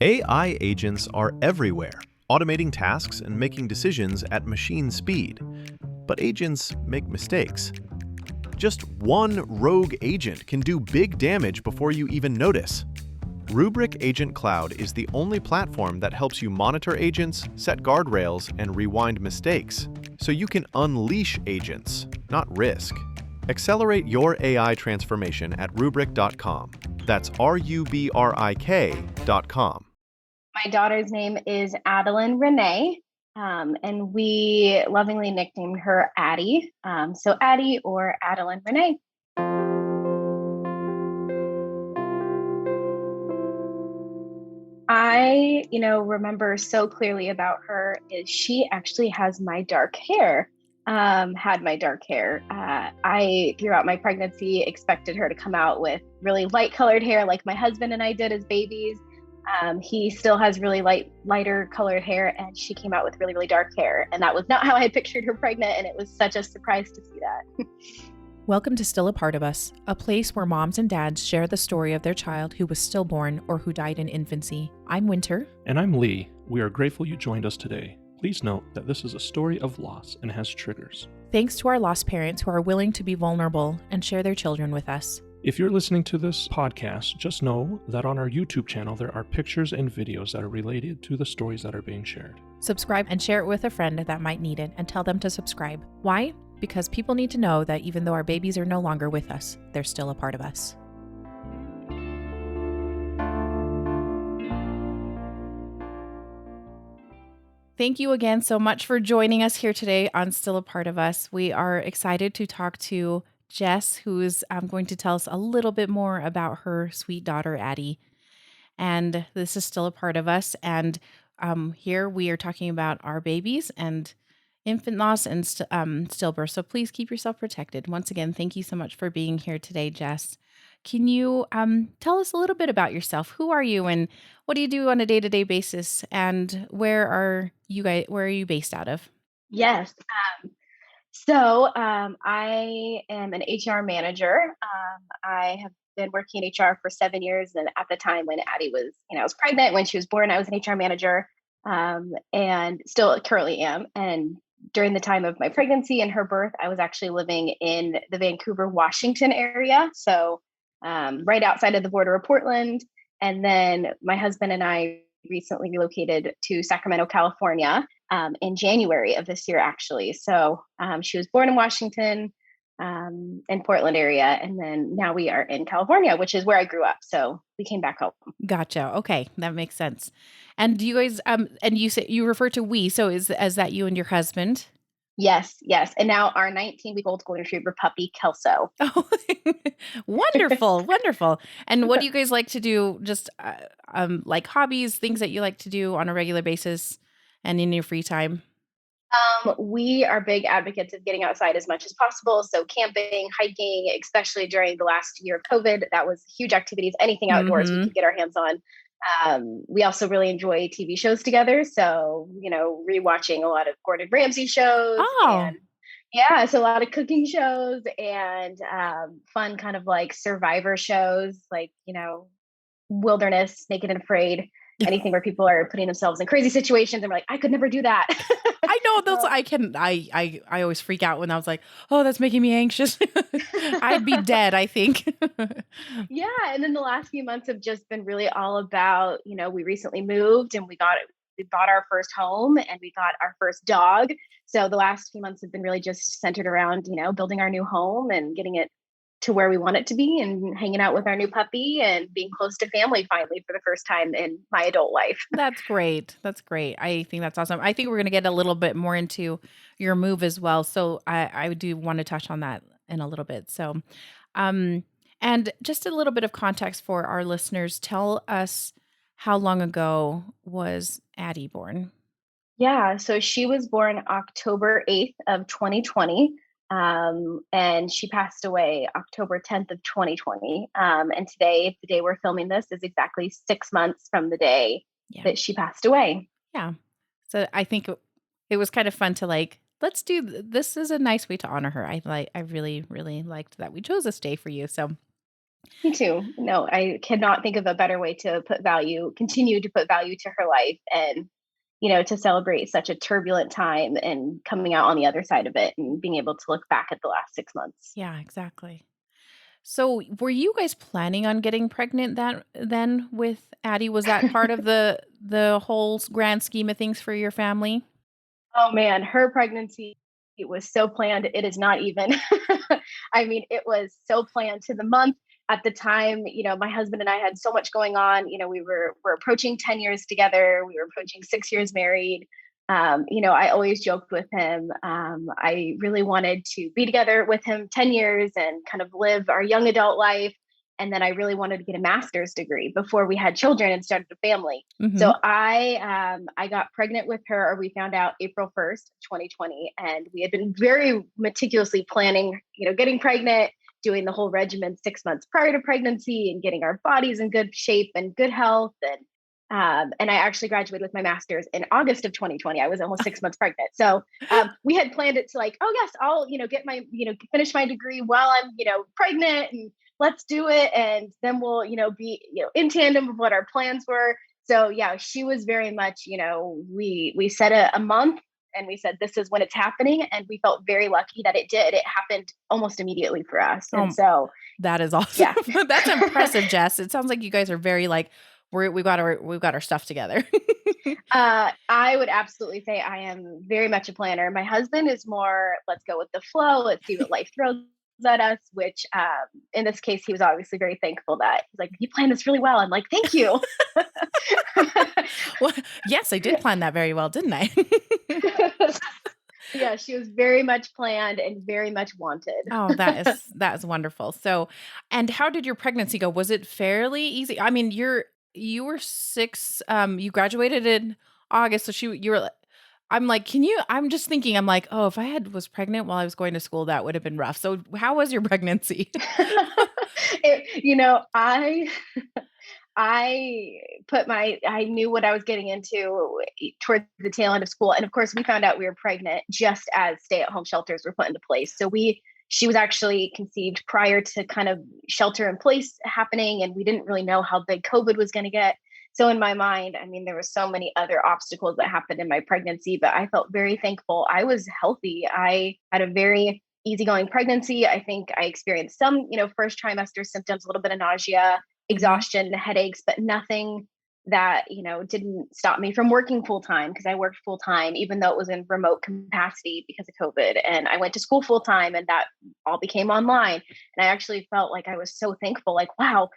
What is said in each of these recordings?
AI agents are everywhere, automating tasks and making decisions at machine speed. But agents make mistakes. Just one rogue agent can do big damage before you even notice. Rubrik Agent Cloud is the only platform that helps you monitor agents, set guardrails, and rewind mistakes, so you can unleash agents, not risk. Accelerate your AI transformation at Rubrik.com. That's RUBRIK.com. My daughter's name is Addelyn Renee, and we lovingly nicknamed her Addy. So Addy or Addelyn Renee. I, remember so clearly about her is she actually has my dark hair, had my dark hair. I, throughout my pregnancy, expected her to come out with really light colored hair like my husband and I did as babies. He still has really lighter colored hair, and she came out with really, really dark hair. And that was not how I pictured her pregnant, and it was such a surprise to see that. Welcome to Still a Part of Us, a place where moms and dads share the story of their child who was stillborn or who died in infancy. I'm Winter. And I'm Lee. We are grateful you joined us today. Please note that this is a story of loss and has triggers. Thanks to our lost parents who are willing to be vulnerable and share their children with us. If you're listening to this podcast, just know that on our YouTube channel there are pictures and videos that are related to the stories that are being shared. Subscribe and share it with a friend that might need it, and tell them to subscribe. Why? Because people need to know that even though our babies are no longer with us, they're still a part of us. Thank you again so much for joining us here today on Still a Part of Us. We are excited to talk to Jess, who's going to tell us a little bit more about her sweet daughter, Addy. And this is Still a Part of Us. And here we are talking about our babies and infant loss and stillbirth. So please keep yourself protected. Once again, thank you so much for being here today, Jess. Can you tell us a little bit about yourself? Who are you, and what do you do on a day-to-day basis? And where are you based out of? Yes. So I am an HR manager. I have been working in HR for 7 years. And at the time when Addy was, I was pregnant, when she was born, I was an HR manager, and still currently am. And during the time of my pregnancy and her birth, I was actually living in the Vancouver, Washington area. So right outside of the border of Portland. And then my husband and I recently relocated to Sacramento, California, in January of this year, actually. So she was born in Washington, in Portland area. And then now we are in California, which is where I grew up. So we came back home. Gotcha. Okay. That makes sense. And do you guys, and you say you refer to we, so is that you and your husband? Yes. And now our 19-week-old golden retriever puppy, Kelso. Oh, wonderful. And what do you guys like to do? Just like hobbies, things that you like to do on a regular basis and in your free time? We are big advocates of getting outside as much as possible. So camping, hiking, especially during the last year of COVID, that was huge activities, anything outdoors we could get our hands on. We also really enjoy TV shows together. So, rewatching a lot of Gordon Ramsay shows. Oh. And so a lot of cooking shows and fun kind of like survivor shows, like, Wilderness, Naked and Afraid, anything where people are putting themselves in crazy situations and we're like, I could never do that. I know I always freak out when I was like, oh, that's making me anxious. I'd be dead, I think. Yeah. And then the last few months have just been really all about, we recently moved and we bought our first home and we got our first dog. So the last few months have been really just centered around, building our new home and getting it to where we want it to be and hanging out with our new puppy and being close to family finally for the first time in my adult life. That's great. I think that's awesome. I think we're going to get a little bit more into your move as well. So I do want to touch on that in a little bit. So, and just a little bit of context for our listeners. Tell us, how long ago was Addy born? Yeah. So she was born October 8th of 2020. And she passed away October 10th of 2020. And today, the day we're filming this, is exactly 6 months from the day that she passed away. Yeah. So I think it was kind of fun to let's do, this is a nice way to honor her. I really, really liked that we chose this day for you. So Me too. No, I cannot think of a better way to continue to put value to her life and, to celebrate such a turbulent time and coming out on the other side of it and being able to look back at the last 6 months. Yeah, exactly. So, were you guys planning on getting pregnant that then with Addie? Was that part of the whole grand scheme of things for your family? Oh man, her pregnancy, it was so planned. It is not even. I mean, it was so planned to the month. At the time, my husband and I had so much going on. We're approaching 10 years together. We were approaching 6 years married. I always joked with him. I really wanted to be together with him 10 years and kind of live our young adult life. And then I really wanted to get a master's degree before we had children and started a family. Hmm. So I got pregnant with her, or we found out April 1st, 2020, and we had been very meticulously planning, getting pregnant, doing the whole regimen 6 months prior to pregnancy, and getting our bodies in good shape and good health. And I actually graduated with my master's in August of 2020. I was almost 6 months pregnant. So we had planned it to like, oh yes, I'll get my finish my degree while I'm pregnant, and let's do it, and then we'll be in tandem with what our plans were. So yeah, she was very much we set a month, and we said this is when it's happening, and we felt very lucky that it happened almost immediately for us. And Oh, so that is awesome. yeah. That's impressive, Jess. It sounds like you guys are very like we've got our stuff together. I would absolutely say I am very much a planner. My husband is more, let's go with the flow. Let's see what life throws at us, which in this case, he was obviously very thankful that he's like, you planned this really well. I'm like, thank you. Well, yes, I did plan that very well, didn't I? Yeah, she was very much planned and very much wanted. Oh, that is wonderful. So, and how did your pregnancy go? Was it fairly easy? I mean, you were 6, you graduated in August, so you were I'm like, can you I'm just thinking, I'm like, oh, if I had was pregnant while I was going to school, that would have been rough. So, how was your pregnancy? I I knew what I was getting into towards the tail end of school. And of course, we found out we were pregnant just as stay-at-home shelters were put into place. So she was actually conceived prior to kind of shelter in place happening, and we didn't really know how big COVID was going to get. So in my mind, I mean, there were so many other obstacles that happened in my pregnancy, but I felt very thankful. I was healthy. I had a very easygoing pregnancy. I think I experienced some, first trimester symptoms, a little bit of nausea, Mhm. exhaustion, headaches, but nothing that, didn't stop me from working full time, because I worked full time, even though it was in remote capacity because of COVID. And I went to school full time, and that all became online. And I actually felt like I was so thankful, like, wow,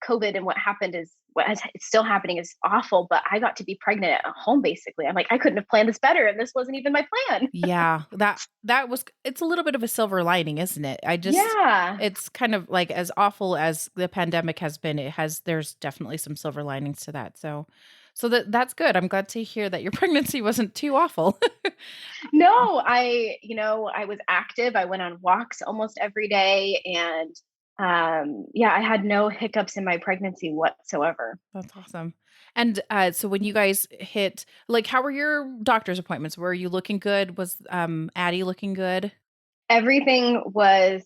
COVID and what happened is it's still happening is awful, but I got to be pregnant at home basically. I'm like, I couldn't have planned this better, and this wasn't even my plan. Yeah, that was it's a little bit of a silver lining, isn't it? Yeah. It's kind of like as awful as the pandemic has been, there's definitely some silver linings to that. So that's good. I'm glad to hear that your pregnancy wasn't too awful. No, I was active. I went on walks almost every day, and yeah, I had no hiccups in my pregnancy whatsoever. That's awesome. And so when you guys hit like how were your doctor's appointments? Were you looking good? Was Addie looking good? Everything was,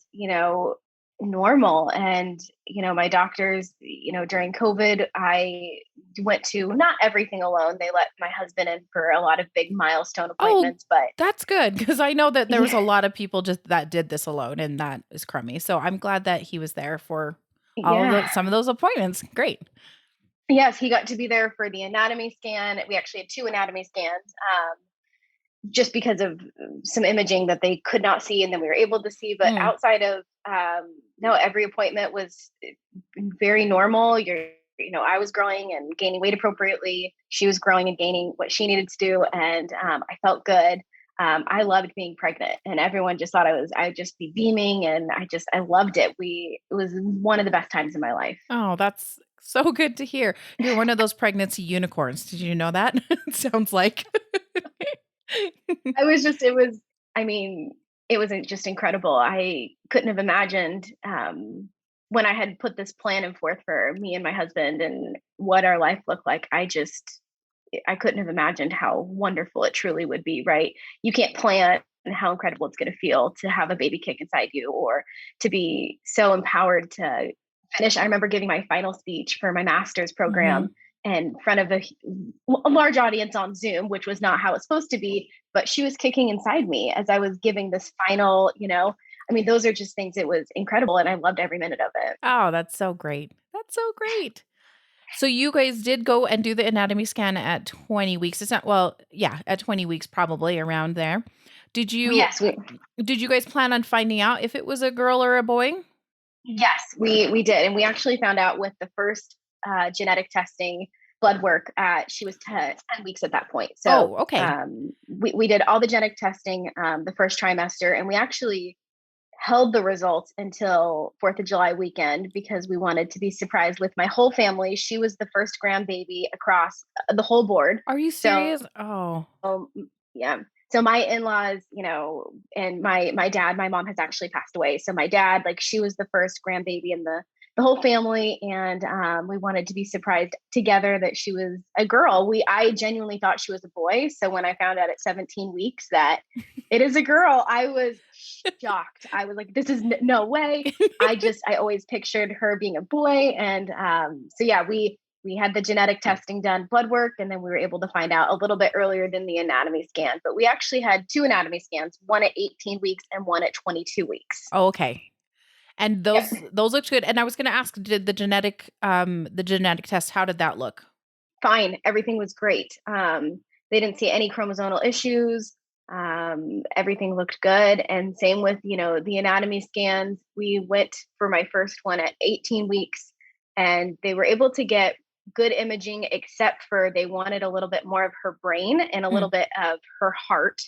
normal. And, my doctors, during COVID, I went to not everything alone. They let my husband in for a lot of big milestone Oh, appointments, but that's good because I know that there was a yeah, lot of people just that did this alone, and that is crummy. So I'm glad that he was there for all of yeah. some of those appointments. Great. Yes, he got to be there for the anatomy scan. We actually had two anatomy scans. Just because of some imaging that they could not see and then we were able to see. But Mm. outside of no, every appointment was very normal. I was growing and gaining weight appropriately. She was growing and gaining what she needed to do, and I felt good. I loved being pregnant, and everyone just thought I'd just be beaming, and I loved it. It was one of the best times in my life. Oh, that's so good to hear. You're one of those pregnancy unicorns. Did you know that? It sounds like. It was, I mean, it was just incredible. I couldn't have imagined when I had put this plan in forth for me and my husband and what our life looked like. I couldn't have imagined how wonderful it truly would be, right? You can't plan and how incredible it's going to feel to have a baby kick inside you, or to be so empowered to finish. I remember giving my final speech for my master's program in front of a large audience on Zoom, which was not how it's supposed to be, but she was kicking inside me as I was giving this final, I mean, those are just things. It was incredible. And I loved every minute of it. Oh, that's so great. That's so great. So you guys did go and do the anatomy scan at 20 weeks. It's not, well, yeah, at 20 weeks, probably around there. Did you guys plan on finding out if it was a girl or a boy? Yes, we did. And we actually found out with the first genetic testing blood work. She was 10 weeks at that point. So okay. We did all the genetic testing the first trimester, and we actually held the results until 4th of July weekend because we wanted to be surprised with my whole family. She was the first grandbaby across the whole board. Are you serious? Yeah. So my in-laws, and my dad, my mom has actually passed away. So my dad, she was the first grandbaby in the whole family. And we wanted to be surprised together that she was a girl. I genuinely thought she was a boy. So when I found out at 17 weeks that it is a girl, I was shocked. I was like, this is no way. I always pictured her being a boy. And so yeah, we had the genetic testing done, blood work, and then we were able to find out a little bit earlier than the anatomy scan. But we actually had 2 anatomy scans, one at 18 weeks and one at 22 weeks. Oh, okay. And those looked good. And I was going to ask, did the genetic test, how did that look? Fine. Everything was great. They didn't see any chromosomal issues. Everything looked good. And same with, the anatomy scans. We went for my first one at 18 weeks, and they were able to get good imaging, except for they wanted a little bit more of her brain and a little bit of her heart.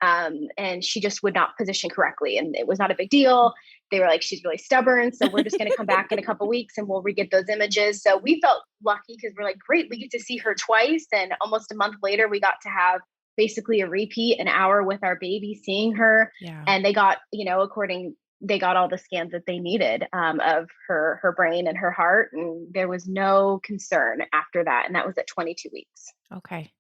And she just would not position correctly. And it was not a big deal. They were like, she's really stubborn. So we're just going to come back in a couple weeks and we'll re-get those images. So we felt lucky because we're like, great, we get to see her twice. And almost a month later, we got to have basically a repeat, an hour with our baby, seeing her. Yeah. And they got, they got all the scans that they needed of her brain and her heart. And there was no concern after that. And that was at 22 weeks. Okay.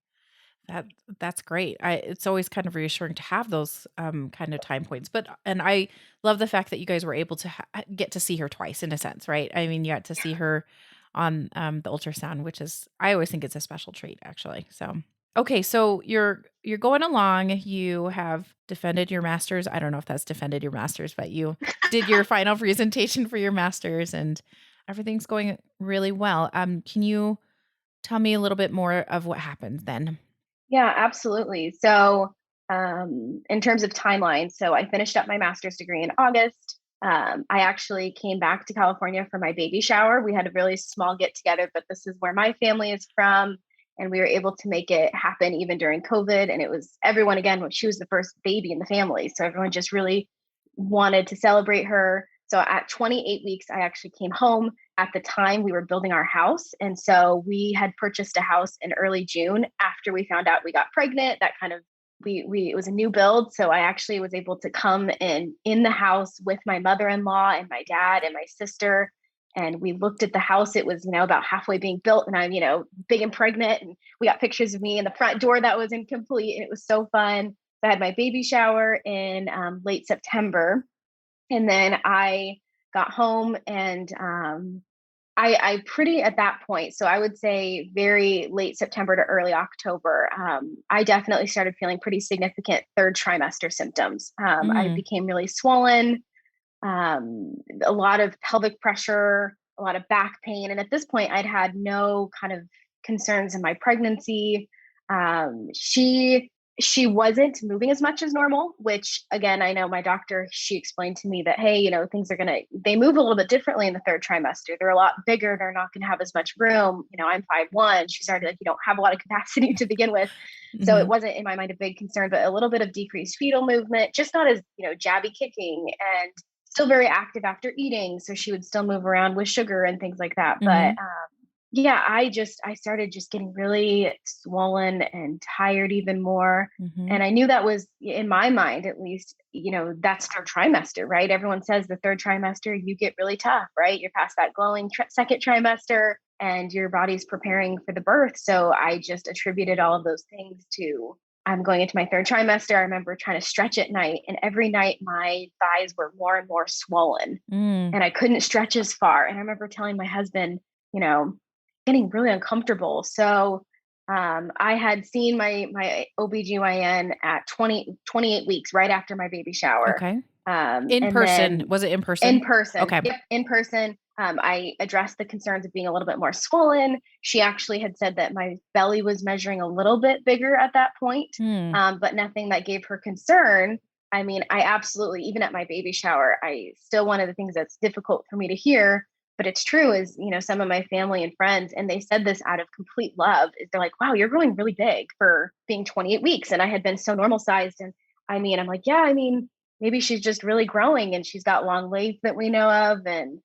That's great. It's always kind of reassuring to have those kind of time points. And I love the fact that you guys were able to get to see her twice in a sense, right? I mean, you got to see her on the ultrasound, which is, I always think it's a special treat, actually. So, okay, so you're going along. You have defended your master's. I don't know if that's defended your master's, but you did your final presentation for your master's, and everything's going really well. Can you tell me a little bit more of what happened then? Yeah, absolutely. So, in terms of timeline, so I finished up my master's degree in August. I actually came back to California for my baby shower. We had a really small get together, but this is where my family is from. And we were able to make it happen even during COVID. And it was everyone, again, she was the first baby in the family. So everyone just really wanted to celebrate her. So at 28 weeks, I actually came home. At the time, we were building our house. And so we had purchased a house in early June after we found out we got pregnant. That kind of, it was a new build. So I actually was able to come in the house with my mother-in-law and my dad and my sister. And we looked at the house. It was, about halfway being built, and I'm, big and pregnant. And we got pictures of me in the front door that was incomplete. And it was so fun. So I had my baby shower in late September. And then I got home, and I pretty at that point, so I would say very late September to early October, I definitely started feeling pretty significant 3rd trimester symptoms. I became really swollen, a lot of pelvic pressure, a lot of back pain. And at this point, I'd had no kind of concerns in my pregnancy. She wasn't moving as much as normal, which again, I know my doctor, she explained to me that, hey, things are they move a little bit differently in the 3rd trimester. They're a lot bigger. They're not going to have as much room. I'm 5'1". She's already like, you don't have a lot of capacity to begin with. So it wasn't in my mind a big concern, but a little bit of decreased fetal movement, just not as, jabby kicking, and still very active after eating. So she would still move around with sugar and things like that. But yeah, I started just getting really swollen and tired even more. And I knew that was, in my mind, at least, that's 3rd trimester, right? Everyone says the 3rd trimester, you get really tough, right? You're past that glowing 2nd trimester and your body's preparing for the birth. So I just attributed all of those things to I'm going into my third trimester. I remember trying to stretch at night, and every night my thighs were more and more swollen and I couldn't stretch as far. And I remember telling my husband, getting really uncomfortable. So I had seen my OBGYN at 28 weeks, right after my baby shower. Okay. And person. then Was it in person? in person. Okay. Yep, in person. I addressed the concerns of being a little bit more swollen. She actually had said that my belly was measuring a little bit bigger at that point, but nothing that gave her concern. I mean, I absolutely, even at my baby shower, one of the things that's difficult for me to hear, but it's true, is, some of my family and friends, and they said this out of complete love, is they're like, wow, you're growing really big for being 28 weeks. And I had been so normal sized. And I'm like, yeah, maybe she's just really growing and she's got long legs that we know of. And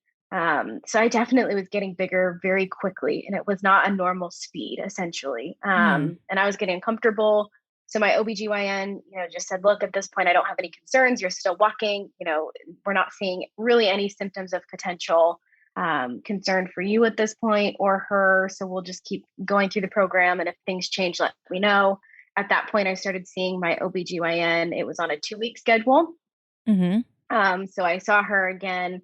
so I definitely was getting bigger very quickly, and it was not a normal speed, essentially. And I was getting uncomfortable. So my OBGYN, just said, look, at this point, I don't have any concerns. You're still walking. We're not seeing really any symptoms of potential concern for you at this point or her. So we'll just keep going through the program. And if things change, let me know. At that point, I started seeing my OBGYN. It was on a 2-week schedule. So I saw her again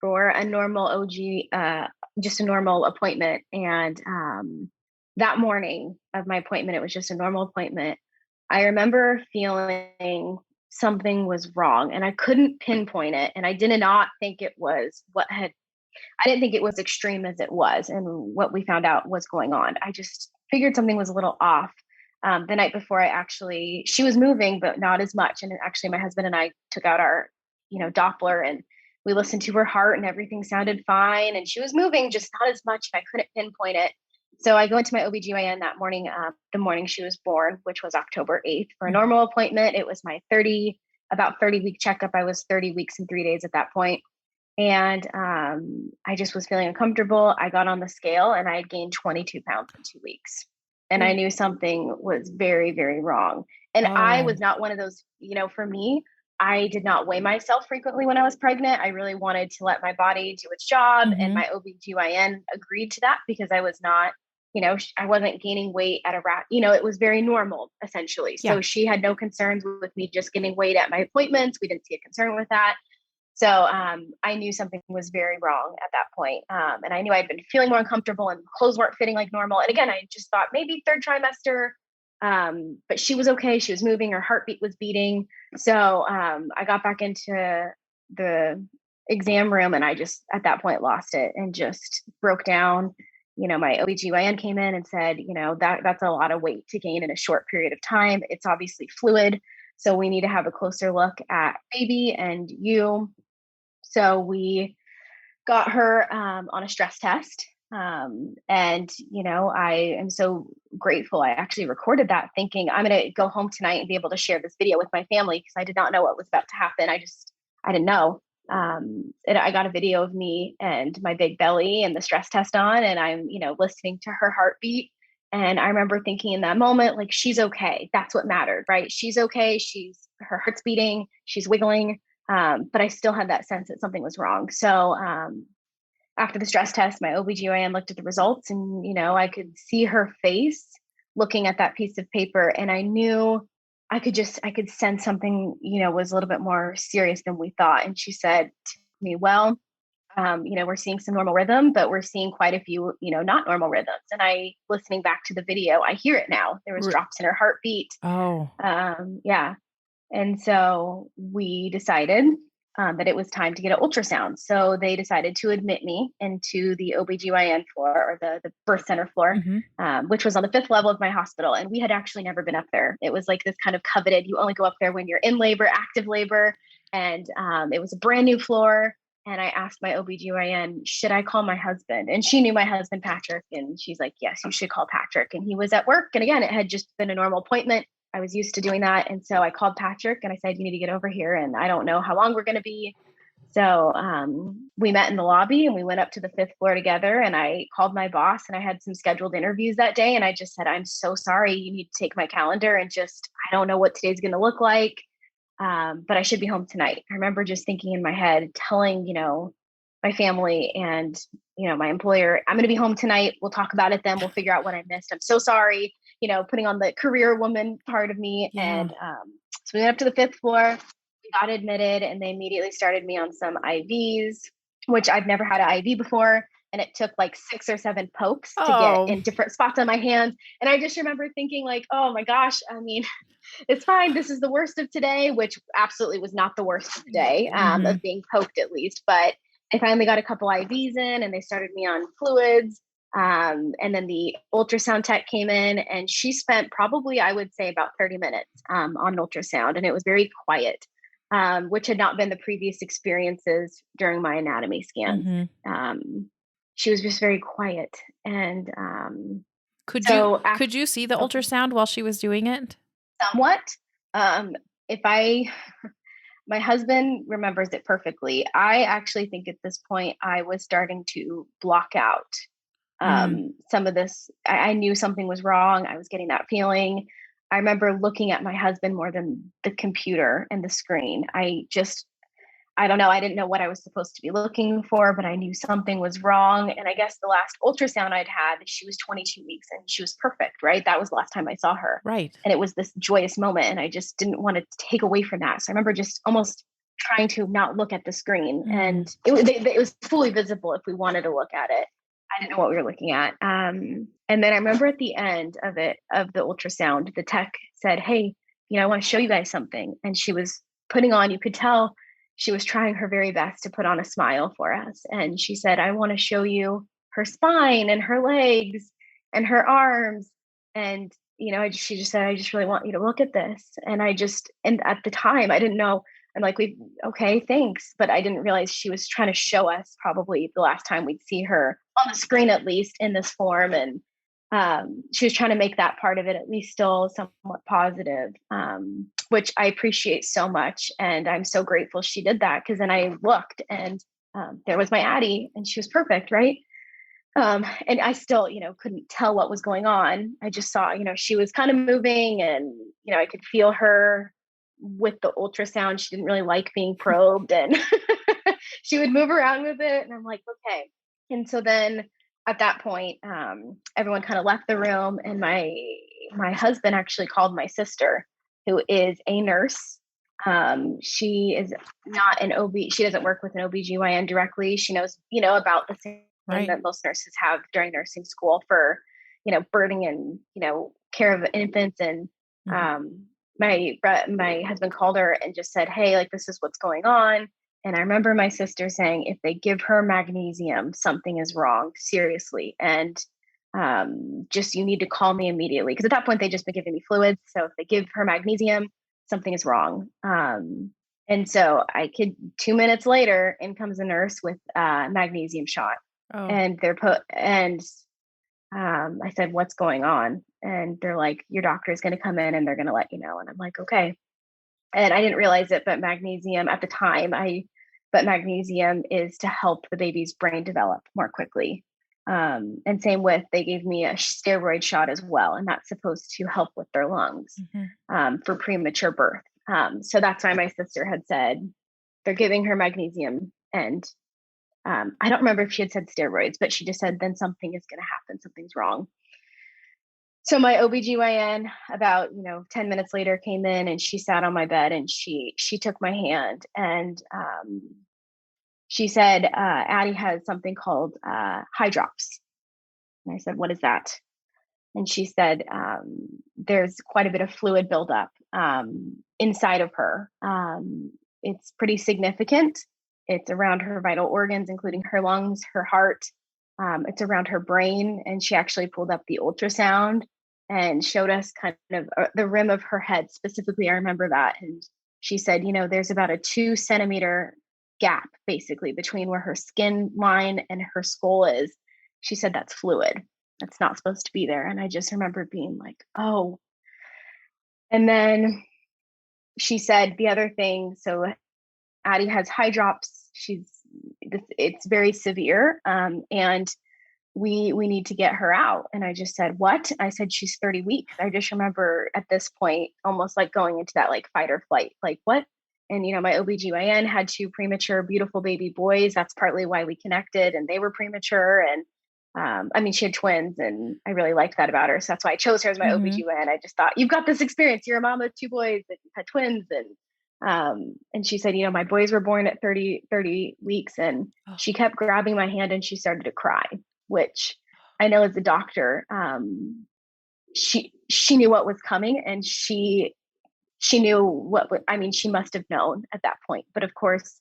for a normal just a normal appointment. And that morning of my appointment, it was just a normal appointment. I remember feeling something was wrong, and I couldn't pinpoint it. And I did not think it was I didn't think it was extreme as it was. And what we found out was going on, I just figured something was a little off. The night before, she was moving, but not as much. And actually my husband and I took out our, Doppler, and we listened to her heart, and everything sounded fine. And she was moving, just not as much. And I couldn't pinpoint it. So I go into my OBGYN that morning, the morning she was born, which was October 8th, for a normal appointment. It was my about 30-week checkup. I was 30 weeks and 3 days at that point. And I just was feeling uncomfortable. I got on the scale, and I had gained 22 pounds in 2 weeks. And I knew something was very, very wrong. And I was not one of those, for me, I did not weigh myself frequently when I was pregnant. I really wanted to let my body do its job. And my OBGYN agreed to that, because I was not, I wasn't gaining weight at it was very normal, essentially. Yeah. So she had no concerns with me just getting weight at my appointments. We didn't see a concern with that. So I knew something was very wrong at that point. And I knew I'd been feeling more uncomfortable, and clothes weren't fitting like normal. And again, I just thought maybe third trimester, but she was okay. She was moving, her heartbeat was beating. So I got back into the exam room, and I just, at that point, lost it and just broke down. My OBGYN came in and said, that's a lot of weight to gain in a short period of time. It's obviously fluid. So we need to have a closer look at baby and you. So we got her on a stress test. And, I am so grateful. I actually recorded that, thinking I'm going to go home tonight and be able to share this video with my family, because I did not know what was about to happen. I didn't know. And I got a video of me and my big belly and the stress test on, and I'm, listening to her heartbeat. And I remember thinking in that moment, like, she's okay. That's what mattered, right? She's okay. Her heart's beating, she's wiggling. But I still had that sense that something was wrong. So after the stress test, my OBGYN looked at the results, and, I could see her face looking at that piece of paper. And I knew I could sense something, was a little bit more serious than we thought. And she said to me, well, we're seeing some normal rhythm, but we're seeing quite a few, not normal rhythms. And listening back to the video, I hear it now. There was drops in her heartbeat. Oh, yeah. And so we decided that it was time to get an ultrasound. So they decided to admit me into the OBGYN floor, or the birth center floor, which was on the 5th level of my hospital. And we had actually never been up there. It was like this kind of coveted, you only go up there when you're in labor, active labor. And it was a brand new floor. And I asked my OBGYN, should I call my husband? And she knew my husband, Patrick. And she's like, yes, you should call Patrick. And he was at work. And again, it had just been a normal appointment. I was used to doing that. And so I called Patrick and I said, you need to get over here. And I don't know how long we're going to be. So we met in the lobby, and we went up to the 5th floor together, and I called my boss, and I had some scheduled interviews that day. And I just said, I'm so sorry. You need to take my calendar, and I don't know what today's going to look like. But I should be home tonight. I remember just thinking in my head, telling, my family and, my employer, I'm going to be home tonight. We'll talk about it then. We'll figure out what I missed. I'm so sorry. putting on the career woman part of me. Yeah. And so we went up to the 5th floor, we got admitted, and they immediately started me on some IVs, which I've never had an IV before. And it took like 6 or 7 pokes to get in different spots on my hands. And I just remember thinking like, oh my gosh, I mean, it's fine. This is the worst of today, which absolutely was not the worst of the day, of being poked at least. But I finally got a couple IVs in and they started me on fluids. And then the ultrasound tech came in and she spent probably, I would say, about 30 minutes on ultrasound. And it was very quiet, which had not been the previous experiences during my anatomy scans. She was just very quiet. And could you see the ultrasound while she was doing it? Somewhat. My husband remembers it perfectly. I actually think at this point I was starting to block out some of this. I knew something was wrong. I was getting that feeling. I remember looking at my husband more than the computer and the screen. I don't know. I didn't know what I was supposed to be looking for, but I knew something was wrong. And I guess the last ultrasound I'd had, she was 22 weeks and she was perfect, right? That was the last time I saw her. Right. And it was this joyous moment. And I just didn't want to take away from that. So I remember just almost trying to not look at the screen. And it was fully visible if we wanted to look at it. I didn't know what we were looking at. And then I remember at the end of the ultrasound, the tech said, hey, I want to show you guys something. And she was putting on, you could tell, she was trying her very best to put on a smile for us. And she said, I want to show you her spine and her legs and her arms. And, she just said, I just really want you to look at this. And and at the time I didn't know. I'm like, okay, thanks. But I didn't realize she was trying to show us probably the last time we'd see her on the screen, at least in this form. And she was trying to make that part of it at least still somewhat positive, which I appreciate so much. And I'm so grateful she did that, because then I looked and there was my Addy and she was perfect, right? And I still, couldn't tell what was going on. I just saw, she was kind of moving and, I could feel her with the ultrasound. She didn't really like being probed and she would move around with it. And I'm like, okay. And so then at that point, everyone kind of left the room and my husband actually called my sister, who is a nurse. She is not an OB. She doesn't work with an OBGYN directly. She knows, about the same thing that most nurses have during nursing school for, birthing and, care of infants. And my husband called her and just said, hey, like, this is what's going on. And I remember my sister saying, if they give her magnesium, something is wrong, seriously. And you need to call me immediately. Because at that point, they just been giving me fluids. So if they give her magnesium, something is wrong. And so 2 minutes later, in comes a nurse with a magnesium shot. And I said, what's going on? And they're like, your doctor is going to come in and they're going to let you know. And I'm like, okay. And I didn't realize it, but magnesium at the time, magnesium is to help the baby's brain develop more quickly. And same with, they gave me a steroid shot as well. And that's supposed to help with their lungs for premature birth. So that's why my sister had said, they're giving her magnesium. And I don't remember if she had said steroids, but she just said, then something is going to happen. Something's wrong. So my OBGYN about, 10 minutes later came in and she sat on my bed and she took my hand and she said, Addy has something called hydrops. And I said, what is that? And she said, there's quite a bit of fluid buildup inside of her. It's pretty significant. It's around her vital organs, including her lungs, her heart. It's around her brain. And she actually pulled up the ultrasound and showed us kind of the rim of her head. Specifically, I remember that. And she said, there's about a 2 centimeter gap basically between where her skin line and her skull is. She said, that's fluid. That's not supposed to be there. And I just remember being like, oh. And then she said the other thing, so Addy has hydrops. It's very severe. And we need to get her out. And I just said, what? I said, she's 30 weeks. I just remember at this point, almost like going into that like fight or flight, like what? And, my OBGYN had 2 premature, beautiful baby boys. That's partly why we connected and they were premature. And I mean, she had twins, and I really liked that about her. So that's why I chose her as my Mhm. OBGYN. I just thought, you've got this experience. You're a mom of two boys that had twins. And she said, my boys were born at 30 weeks. And Oh. she kept grabbing my hand and she started to cry, which I know as a doctor, she knew what was coming, and she knew she must have known at that point. But of course,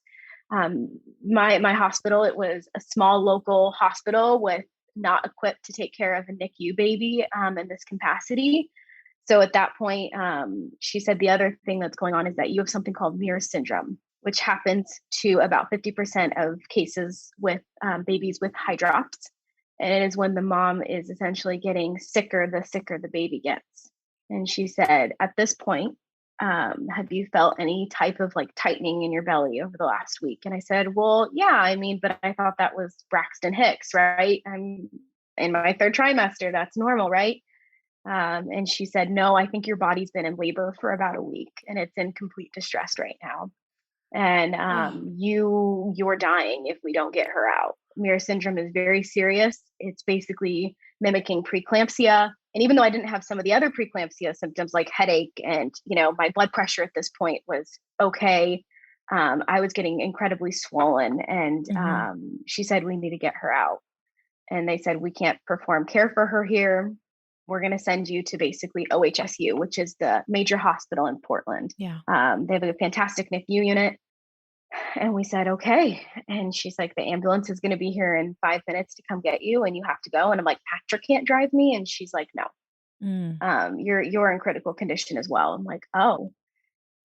my hospital, it was a small local hospital with not equipped to take care of a NICU baby in this capacity. So at that point, she said the other thing that's going on is that you have something called Muir syndrome, which happens to about 50% of cases with babies with hydrops. And it is when the mom is essentially getting sicker, the sicker the baby gets. And she said, at this point, have you felt any type of like tightening in your belly over the last week? And I said, well, yeah, but I thought that was Braxton Hicks, right? I'm in my third trimester. That's normal, right? And she said, no, I think your body's been in labor for about a week and it's in complete distress right now. And you're dying if we don't get her out. Muir syndrome is very serious. It's basically mimicking preeclampsia. And even though I didn't have some of the other preeclampsia symptoms like headache and, my blood pressure at this point was okay, I was getting incredibly swollen. And she said, we need to get her out. And they said, we can't perform care for her here. We're going to send you to basically OHSU, which is the major hospital in Portland. Yeah. They have a fantastic NICU unit. And we said, okay. And she's like, the ambulance is going to be here in 5 minutes to come get you, and you have to go. And I'm like, Patrick can't drive me. And she's like, no, you're in critical condition as well. I'm like, oh,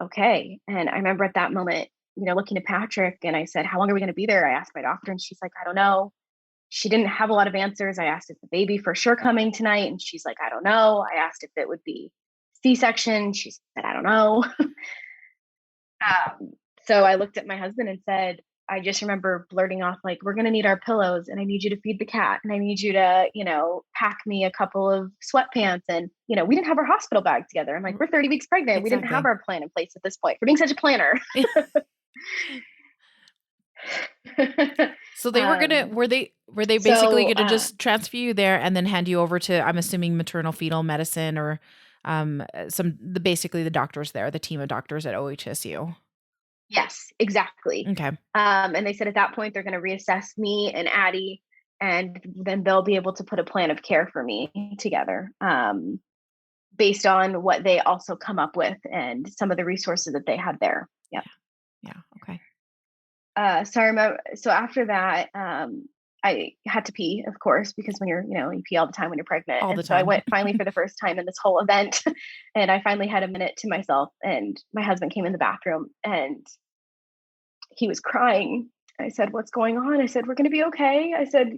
okay. And I remember at that moment, looking at Patrick, and I said, how long are we going to be there? I asked my doctor, and she's like, I don't know. She didn't have a lot of answers. I asked if the baby for sure coming tonight, and she's like, I don't know. I asked if it would be C-section. She said, I don't know. So I looked at my husband and said, I just remember blurting off, like, we're going to need our pillows, and I need you to feed the cat, and I need you to, pack me a couple of sweatpants. And, we didn't have our hospital bag together. I'm like, we're 30 weeks pregnant. Exactly. We didn't have our plan in place at this point for being such a planner. So they were they basically going to just transfer you there and then hand you over to, I'm assuming, maternal fetal medicine or basically the doctors there, the team of doctors at OHSU. Yes, exactly. Okay. And they said at that point, they're going to reassess me and Addy, and then they'll be able to put a plan of care for me together based on what they also come up with and some of the resources that they had there. Yep. Yeah. Okay. So I remember, so after that, I had to pee, of course, because when you're, you pee all the time when you're pregnant. All the and so I time. went finally for the first time in this whole event, and I finally had a minute to myself, and my husband came in the bathroom and he was crying. I said, what's going on? I said, we're going to be okay. I said,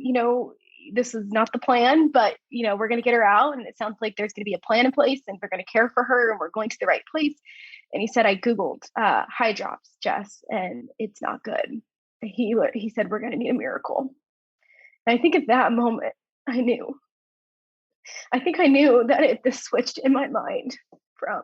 this is not the plan, but, we're going to get her out. And it sounds like there's going to be a plan in place, and we're going to care for her, and we're going to the right place. And he said, I Googled hydrops, Jess, and it's not good. He said, we're going to need a miracle. And I think at that moment, I knew that this switched in my mind from,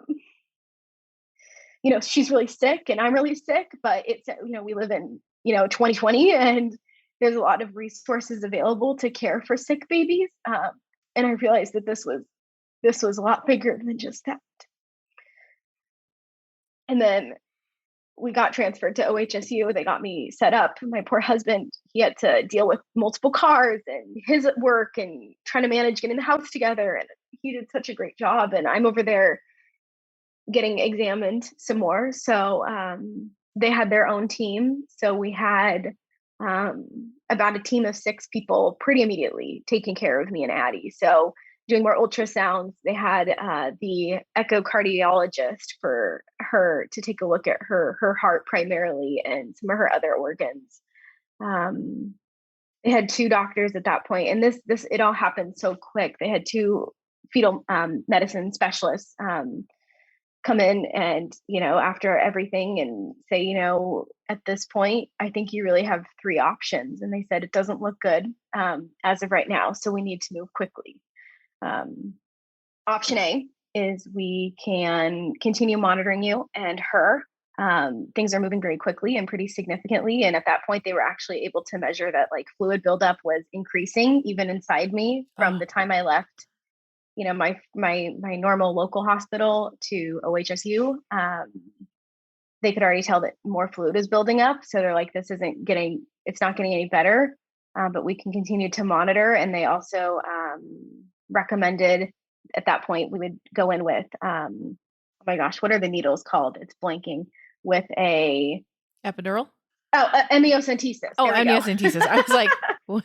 she's really sick and I'm really sick, but it's, we live in, 2020, and there's a lot of resources available to care for sick babies. And I realized that this was a lot bigger than just that. And then we got transferred to OHSU. They got me set up. My poor husband, he had to deal with multiple cars and his work and trying to manage getting the house together. And he did such a great job. And I'm over there getting examined some more. So they had their own team. So we had about a team of 6 people pretty immediately taking care of me and Addy. So doing more ultrasounds, they had the echocardiologist for her to take a look at her heart primarily and some of her other organs. They had 2 doctors at that point, and this it all happened so quick. They had 2 fetal medicine specialists come in and, after everything and say, at this point, I think you really have 3 options. And they said, it doesn't look good as of right now, so we need to move quickly. Option A is we can continue monitoring you and her things are moving very quickly and pretty significantly. And at that point, they were actually able to measure that like fluid buildup was increasing even inside me from the time I left, my normal local hospital to OHSU. They could already tell that more fluid is building up. So they're like, it's not getting any better, but we can continue to monitor. And they also recommended at that point, we would go in with, oh my gosh, what are the needles called? It's blanking. With a epidural. Amniocentesis. Oh, amniocentesis. I was like, what?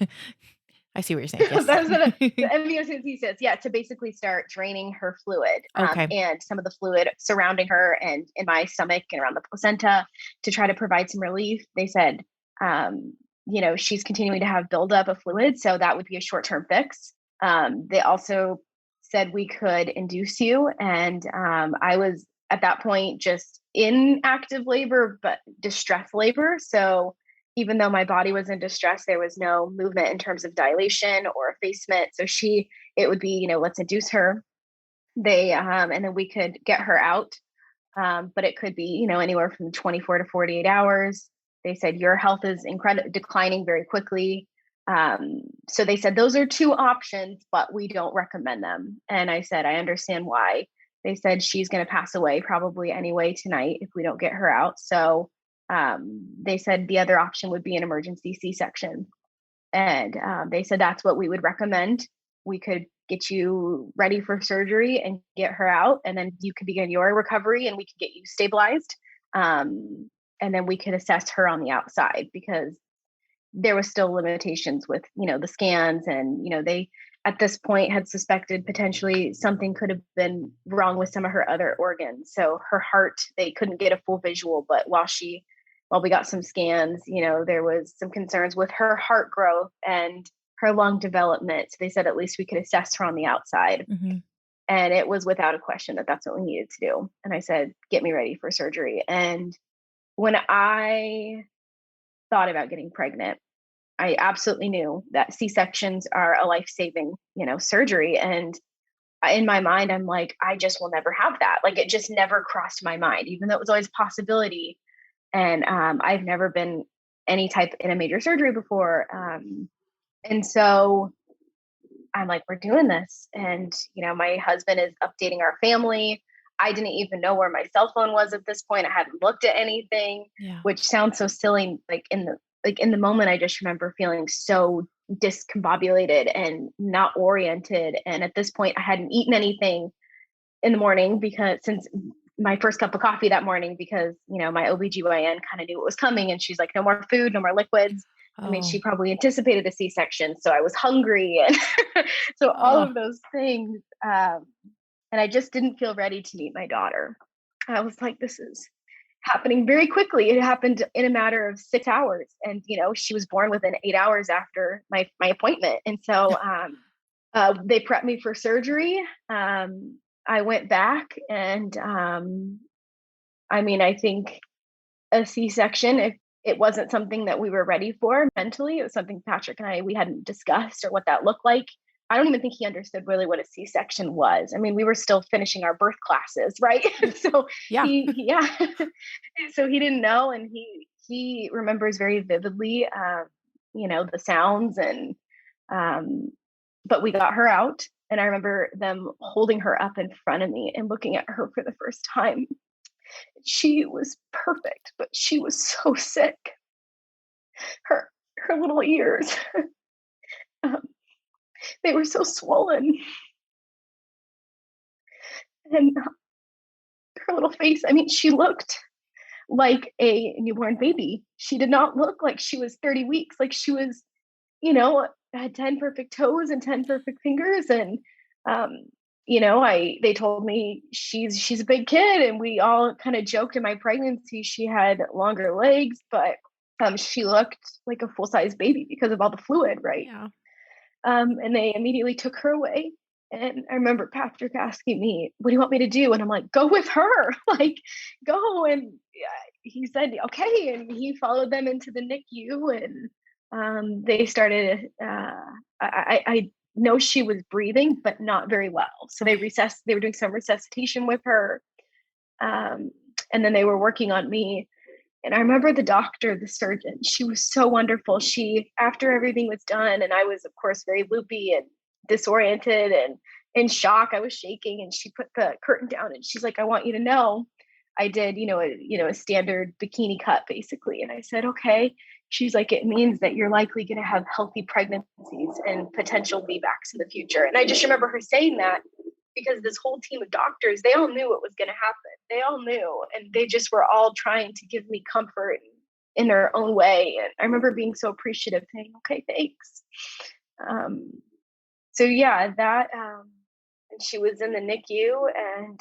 I see what you're saying. Yes. That was the amniocentesis. Yeah, to basically start draining her fluid, and some of the fluid surrounding her and in my stomach and around the placenta to try to provide some relief. They said, she's continuing to have buildup of fluid, so that would be a short-term fix. They also said we could induce you, and I was at that point just in active labor, but distress labor. So even though my body was in distress, there was no movement in terms of dilation or effacement. So it would be, let's induce her. And then we could get her out. But it could be, anywhere from 24 to 48 hours. They said your health is declining very quickly. So they said those are two options, but we don't recommend them. And I said, I understand why. They said she's going to pass away probably anyway tonight if we don't get her out. So they said the other option would be an emergency C-section. And they said that's what we would recommend. We could get you ready for surgery and get her out, and then you can begin your recovery and we can get you stabilized. And then we could assess her on the outside, because there was still limitations with, the scans, and, they at this point had suspected potentially something could have been wrong with some of her other organs. So her heart, they couldn't get a full visual, but while we got some scans, there was some concerns with her heart growth and her lung development. So they said at least we could assess her on the outside. Mm-hmm. And it was without a question that that's what we needed to do. And I said, get me ready for surgery. And when I thought about getting pregnant, I absolutely knew that C-sections are a life-saving, surgery. And in my mind, I'm like, I just will never have that. Like, it just never crossed my mind, even though it was always a possibility. And I've never been any type in a major surgery before. And so I'm like, we're doing this. And, my husband is updating our family. I didn't even know where my cell phone was at this point. I hadn't looked at anything, which sounds so silly. In the moment, I just remember feeling so discombobulated and not oriented. And at this point, I hadn't eaten anything in the morning since my first cup of coffee that morning, because, my OBGYN kind of knew what was coming. And she's like, no more food, no more liquids. I mean, she probably anticipated a C-section. So I was hungry. And so all of those things. And I just didn't feel ready to meet my daughter. I was like, this is happening very quickly. It happened in a matter of 6 hours. And, she was born within 8 hours after my appointment. And so they prepped me for surgery. I went back and, I think a C-section, if it wasn't something that we were ready for mentally, it was something Patrick and we hadn't discussed or what that looked like. I don't even think he understood really what a C-section was. I mean, we were still finishing our birth classes, right? So so he didn't know, and he remembers very vividly, the sounds, and but we got her out, and I remember them holding her up in front of me and looking at her for the first time. She was perfect, but she was so sick. Her little ears. They were so swollen. And her little face, she looked like a newborn baby. She did not look like she was 30 weeks. Like she was, had 10 perfect toes and 10 perfect fingers. And, they told me she's a big kid, and we all kind of joked in my pregnancy she had longer legs, but she looked like a full-size baby because of all the fluid, right? Yeah. And they immediately took her away. And I remember Patrick asking me, what do you want me to do? And I'm like, go with her, go. And he said, okay. And he followed them into the NICU, and they started, I know she was breathing, but not very well. So they were doing some resuscitation with her. And And then they were working on me. And I remember the doctor, the surgeon, she was so wonderful. After everything was done, and I was, of course, very loopy and disoriented and in shock, I was shaking, and she put the curtain down and she's like, I want you to know I did, a standard bikini cut basically. And I said, okay. She's like, it means that you're likely going to have healthy pregnancies and potential VBACs in the future. And I just remember her saying that because this whole team of doctors, they all knew what was going to happen. They all knew, and they just were all trying to give me comfort in their own way. And I remember being so appreciative, saying, okay, thanks. So yeah, and she was in the NICU, and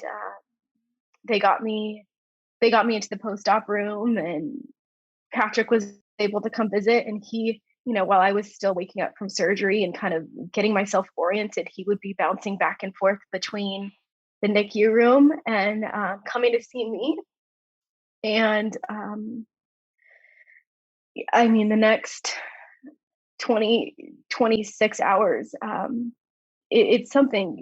they got me into the post-op room, and Patrick was able to come visit, and he, while I was still waking up from surgery and kind of getting myself oriented, he would be bouncing back and forth between the NICU room and coming to see me. And the next 26 hours, it's something,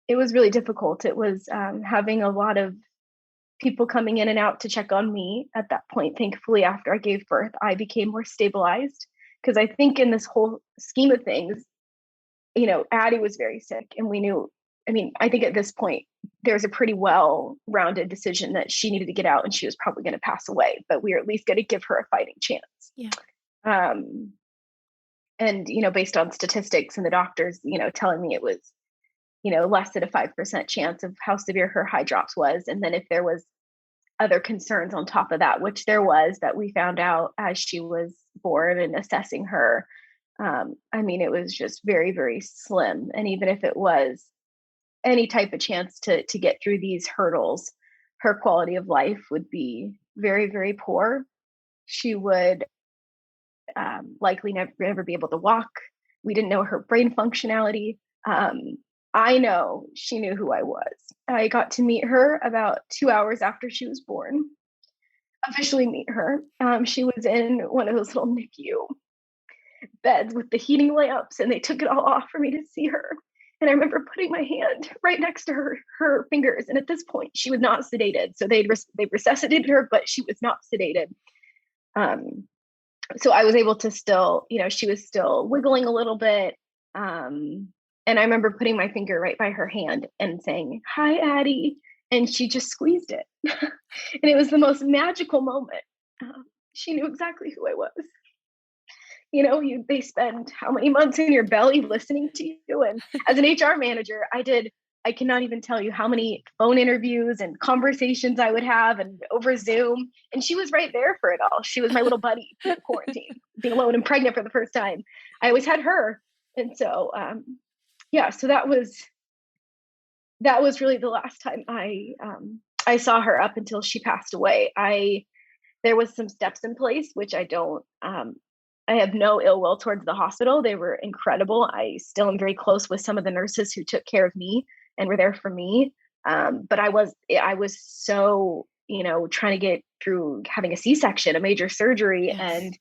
it was really difficult. It was having a lot of people coming in and out to check on me at that point. Thankfully, after I gave birth, I became more stabilized, because I think in this whole scheme of things, Addy was very sick, and we knew, I think at this point, there was a pretty well-rounded decision that she needed to get out and she was probably going to pass away, but we were at least going to give her a fighting chance. Yeah. And, based on statistics and the doctors, telling me it was, less than a 5% chance of how severe her hydrops was. And then if there was other concerns on top of that, which there was, that we found out as she was born and assessing her, it was just very, very slim. And even if it was any type of chance to get through these hurdles, her quality of life would be very, very poor. She would likely never be able to walk. We didn't know her brain functionality. I know she knew who I was. I got to meet her about 2 hours after she was born, officially meet her. She was in one of those little NICU beds with the heating lamps, and they took it all off for me to see her. And I remember putting my hand right next to her fingers. And at this point, she was not sedated. So they resuscitated her, but she was not sedated. So I was able to still, she was still wiggling a little bit. And I remember putting my finger right by her hand and saying, "Hi, Addy." And she just squeezed it. And it was the most magical moment. She knew exactly who I was. They spend how many months in your belly listening to you. And as an HR manager, I cannot even tell you how many phone interviews and conversations I would have, and over Zoom. And she was right there for it all. She was my little buddy through the quarantine, being alone and pregnant for the first time. I always had her. And so, so that was really the last time I saw her up until she passed away. There was some steps in place, which I have no ill will towards the hospital. They were incredible. I still am very close with some of the nurses who took care of me and were there for me. But I was so, trying to get through having a C-section, a major surgery. Yes. And,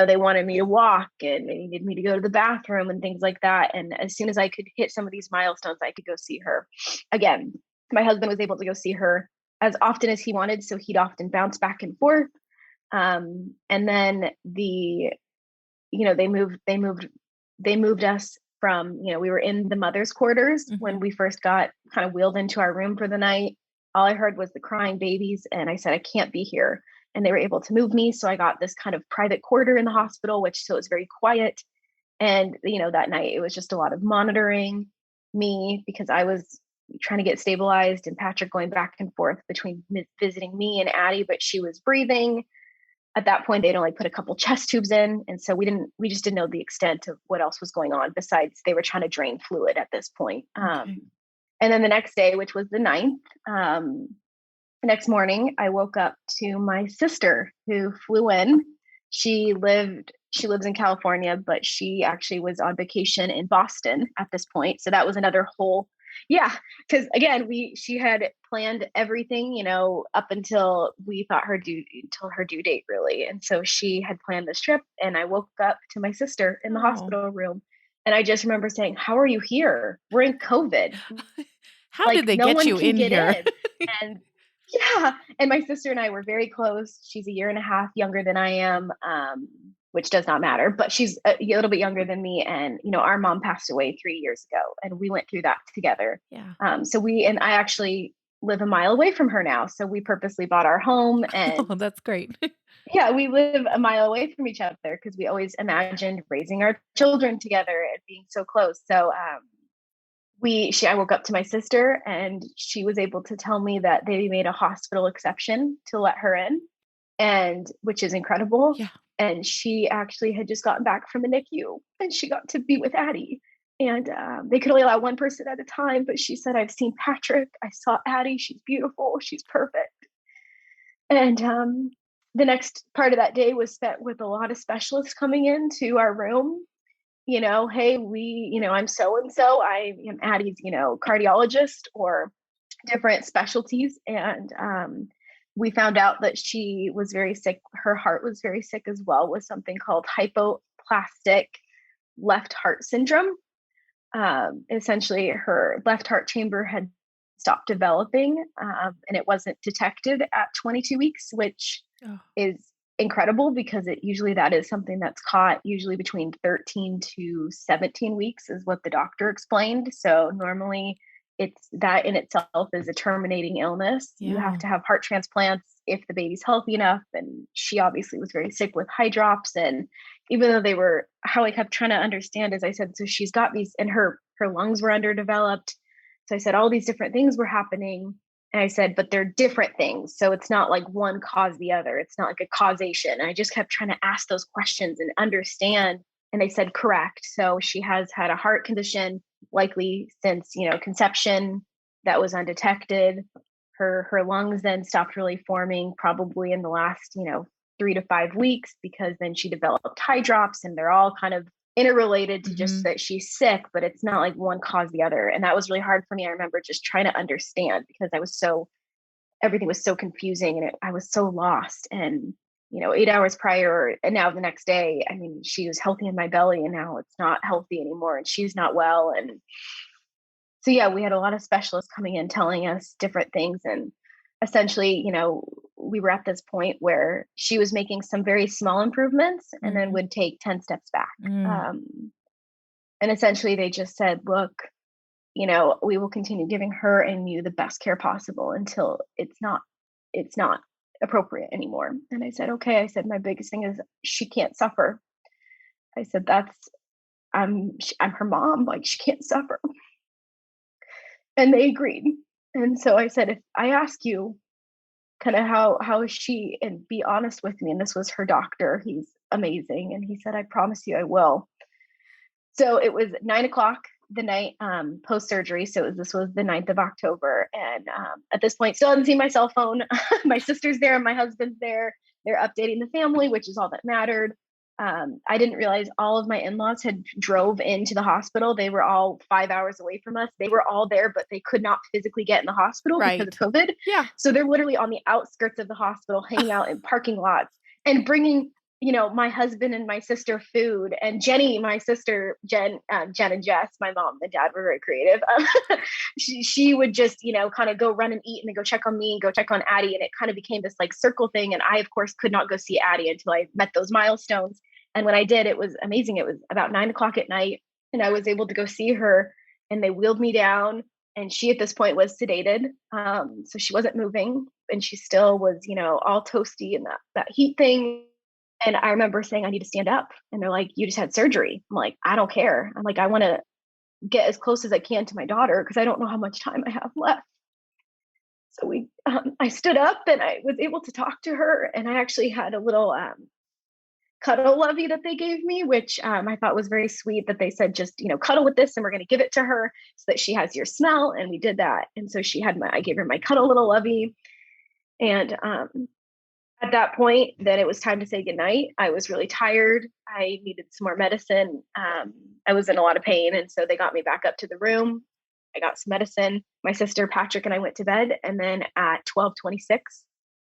they wanted me to walk, and they needed me to go to the bathroom and things like that. And as soon as I could hit some of these milestones, I could go see her again. My husband was able to go see her as often as he wanted. So he'd often bounce back and forth. And then they moved us from, we were in the mother's quarters when we first got kind of wheeled into our room for the night. All I heard was the crying babies. And I said, I can't be here. And they were able to move me. So I got this kind of private quarter in the hospital, so it was very quiet. And, that night it was just a lot of monitoring me, because I was trying to get stabilized, and Patrick going back and forth between visiting me and Addy, but she was breathing. At that point, they'd only put a couple chest tubes in. And so we just didn't know the extent of what else was going on, besides they were trying to drain fluid at this point. Okay. And then the next day, which was the 9th, the next morning, I woke up to my sister who flew in. She lives in California, but she actually was on vacation in Boston at this point. So that was another whole, because again, she had planned everything, up until we thought her due date, really. And so she had planned this trip, and I woke up to my sister in the hospital room. And I just remember saying, "How are you here? We're in COVID. How did they get you in here?" And And my sister and I were very close. She's a year and a half younger than I am, which does not matter, but she's a little bit younger than me. And, our mom passed away 3 years ago and we went through that together. Yeah. And I actually live a mile away from her now. So we purposely bought our home and Oh, that's great. yeah, we live a mile away from each other because we always imagined raising our children together and being so close. So, I woke up to my sister and she was able to tell me that they made a hospital exception to let her in, and which is incredible. Yeah. And she actually had just gotten back from the NICU and she got to be with Addy. And they could only allow one person at a time, but she said, I've seen Patrick, I saw Addy, she's beautiful, she's perfect. And the next part of that day was spent with a lot of specialists coming into our room. Hey, I'm so-and-so, I am Addy's, cardiologist or different specialties. And we found out that she was very sick. Her heart was very sick as well, with something called hypoplastic left heart syndrome. Essentially, her left heart chamber had stopped developing, and it wasn't detected at 22 weeks, which is incredible because that is something that's caught usually between 13 to 17 weeks is what the doctor explained. So normally it's that in itself is a terminating illness. Yeah. You have to have heart transplants if the baby's healthy enough. And she obviously was very sick with hydrops. And even though how I kept trying to understand, as I said, so she's got these, and her lungs were underdeveloped. So I said, all these different things were happening. And I said, but they're different things. So it's not like one caused the other. It's not like a causation. And I just kept trying to ask those questions and understand. And they said, correct. So she has had a heart condition, likely since, conception, that was undetected. Her lungs then stopped really forming probably in the last, 3 to 5 weeks, because then she developed hydrops, and they're all kind of interrelated to just that she's sick, but it's not like one caused the other. And that was really hard for me. I remember just trying to understand because everything was so confusing and I was so lost. And, 8 hours prior and now the next day, she was healthy in my belly and now it's not healthy anymore and she's not well. And so, yeah, we had a lot of specialists coming in telling us different things. And essentially, we were at this point where she was making some very small improvements and then would take 10 steps back. And essentially they just said, look, we will continue giving her and you the best care possible until it's not appropriate anymore. And I said, okay. I said, my biggest thing is she can't suffer. I said, I'm her mom. Like, she can't suffer. And they agreed. And so I said, if I ask you kind of how is she, and be honest with me. And this was her doctor. He's amazing. And he said, I promise you I will. So it was 9:00 the night post-surgery. So this was the 9th of October. And at this point, still hadn't seen my cell phone. My sister's there and my husband's there. They're updating the family, which is all that mattered. I didn't realize all of my in-laws had drove into the hospital. They were all 5 hours away from us. They were all there, but they could not physically get in the hospital because of COVID. Yeah. So they're literally on the outskirts of the hospital, hanging out in parking lots and bringing, my husband and my sister food, and Jenny, my sister, Jen and Jess, my mom and dad were very creative. She would just, kind of go run and eat and then go check on me and go check on Addy. And it kind of became this like circle thing. And I, of course, could not go see Addy until I met those milestones. And when I did, it was amazing. It was about 9:00 at night and I was able to go see her, and they wheeled me down, and she at this point was sedated. So she wasn't moving, and she still was, all toasty and that heat thing. And I remember saying, I need to stand up. And they're like, you just had surgery. I'm like, I don't care. I'm like, I want to get as close as I can to my daughter because I don't know how much time I have left. So I stood up and I was able to talk to her. And I actually had a little cuddle lovey that they gave me, which I thought was very sweet, that they said, just, cuddle with this and we're going to give it to her so that she has your smell. And we did that. And so I gave her my cuddle little lovey. And at that point, then it was time to say goodnight. I was really tired. I needed some more medicine. I was in a lot of pain. And so they got me back up to the room. I got some medicine. My sister, Patrick, and I went to bed. And then at 12:26,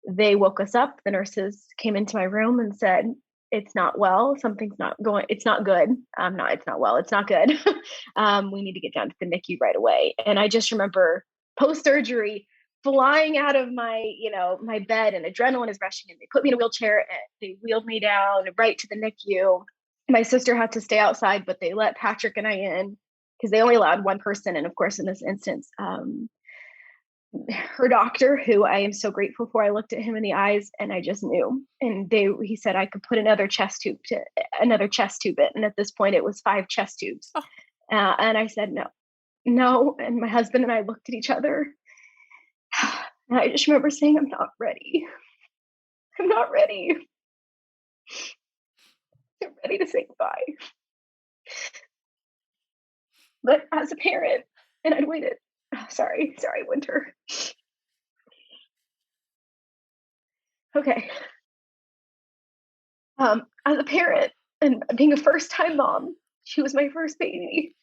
they woke us up. The nurses came into my room and said, it's not well. Something's not going, it's not good. It's not well. It's not good. We need to get down to the NICU right away. And I just remember post-surgery, flying out of my bed, and adrenaline is rushing, and they put me in a wheelchair and they wheeled me down right to the NICU. My sister had to stay outside, but they let Patrick and I in because they only allowed one person. And of course, in this instance, her doctor, who I am so grateful for, I looked at him in the eyes and I just knew. And he said I could put another chest tube in. And at this point, it was 5 chest tubes. Oh. And I said, no. And my husband and I looked at each other. And I just remember saying, I'm not ready. I'm not ready. I'm ready to say goodbye. But as a parent, and I'd waited. Oh, sorry, Winter. Okay. As a parent and being a first-time mom, she was my first baby.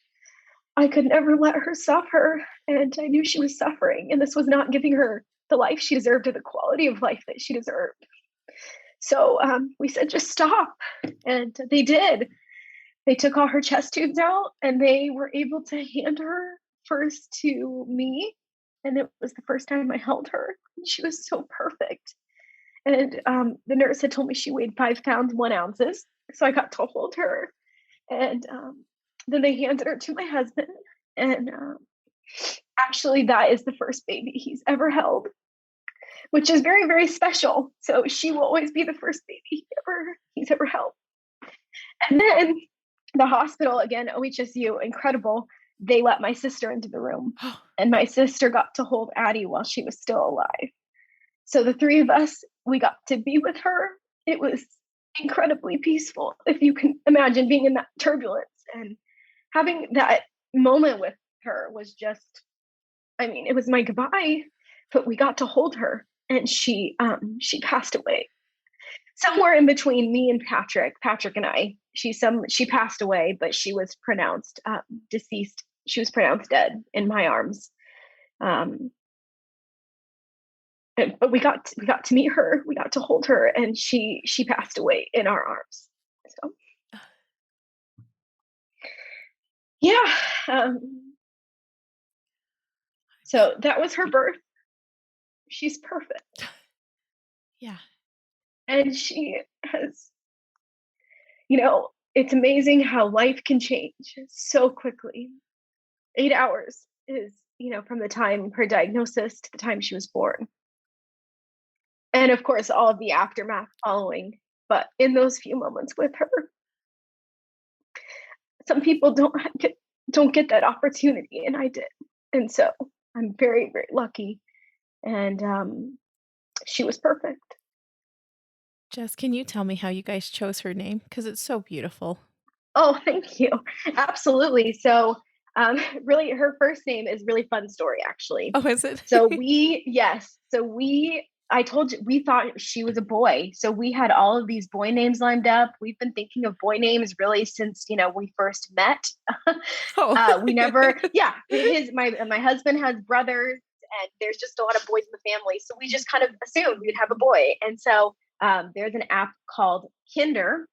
I could never let her suffer, and I knew she was suffering, and this was not giving her the life she deserved or the quality of life that she deserved. So we said, just stop. And they did. They took all her chest tubes out, and they were able to hand her first to me. And it was the first time I held her. She was so perfect. And the nurse had told me she weighed 5 pounds, 1 ounce. So I got to hold her. And then they handed her to my husband. And actually, that is the first baby he's ever held, which is very, very special. So she will always be the first baby he's ever held. And then the hospital, again, OHSU, incredible. They let my sister into the room. And my sister got to hold Addy while she was still alive. So the 3 of us, we got to be with her. It was incredibly peaceful. If you can imagine being in that turbulence and having that moment with her was just, it was my goodbye, but we got to hold her. And she passed away somewhere in between me and Patrick and I. She passed away, but she was pronounced deceased. She was pronounced dead in my arms. But we got to meet her. We got to hold her, and she passed away in our arms. So yeah. So that was her birth. She's perfect. Yeah. And she has, it's amazing how life can change so quickly. 8 hours is, from the time her diagnosis to the time she was born. And of course, all of the aftermath following. But in those few moments with her, some people don't get that opportunity, and I did. And so I'm very, very lucky. And she was perfect. Jess, can you tell me how you guys chose her name? Because it's so beautiful. Oh, thank you. Absolutely. So really, her first name is really fun story, actually. Oh, is it? So I told you, we thought she was a boy. So we had all of these boy names lined up. We've been thinking of boy names really since, we first met. We never, my husband has brothers, and there's just a lot of boys in the family. So we just kind of assumed we'd have a boy. And so there's an app called Kinder,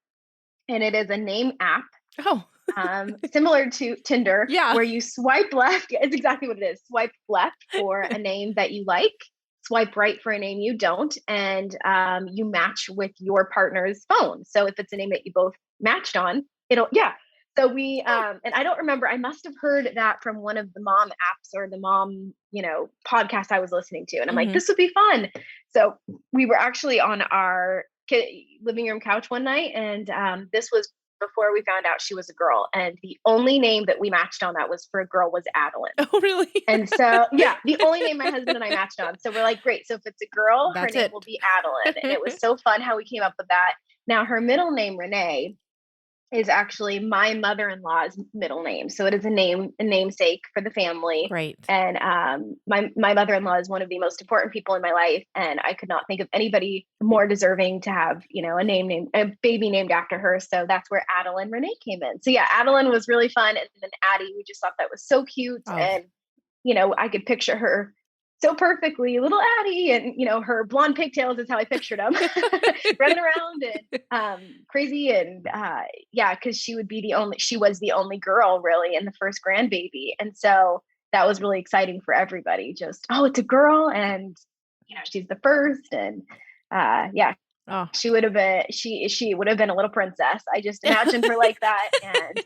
and it is a name app. Oh. Similar to Tinder, yeah, where you swipe left. It's exactly what it is. Swipe left for a name that you like, swipe right for a name you don't, and you match with your partner's phone. So if it's a name that you both matched on, So we, and I don't remember, I must have heard that from one of the mom apps or the mom, podcast I was listening to. And I'm like, this would be fun. So we were actually on our living room couch one night, and this was before we found out she was a girl. And the only name that we matched on that was for a girl was Addelyn. Oh, really? And so, the only name my husband and I matched on. So we're like, great. So if it's a girl, her name will be Addelyn. And it was so fun how we came up with that. Now, her middle name, Renee, is actually my mother-in-law's middle name. So it is a namesake for the family. Right. And my mother-in-law is one of the most important people in my life. And I could not think of anybody more deserving to have, a baby named after her. So that's where Addelyn Renee came in. So yeah, Addelyn was really fun. And then Addy, we just thought that was so cute. Oh. And, I could picture her so perfectly, little Addy, and her blonde pigtails is how I pictured them, running around and crazy, and because she was the only girl really, and the first grandbaby, and so that was really exciting for everybody. Just, oh, it's a girl, and she's the first, and yeah, Oh. she would have been a little princess. I just imagined her like that, and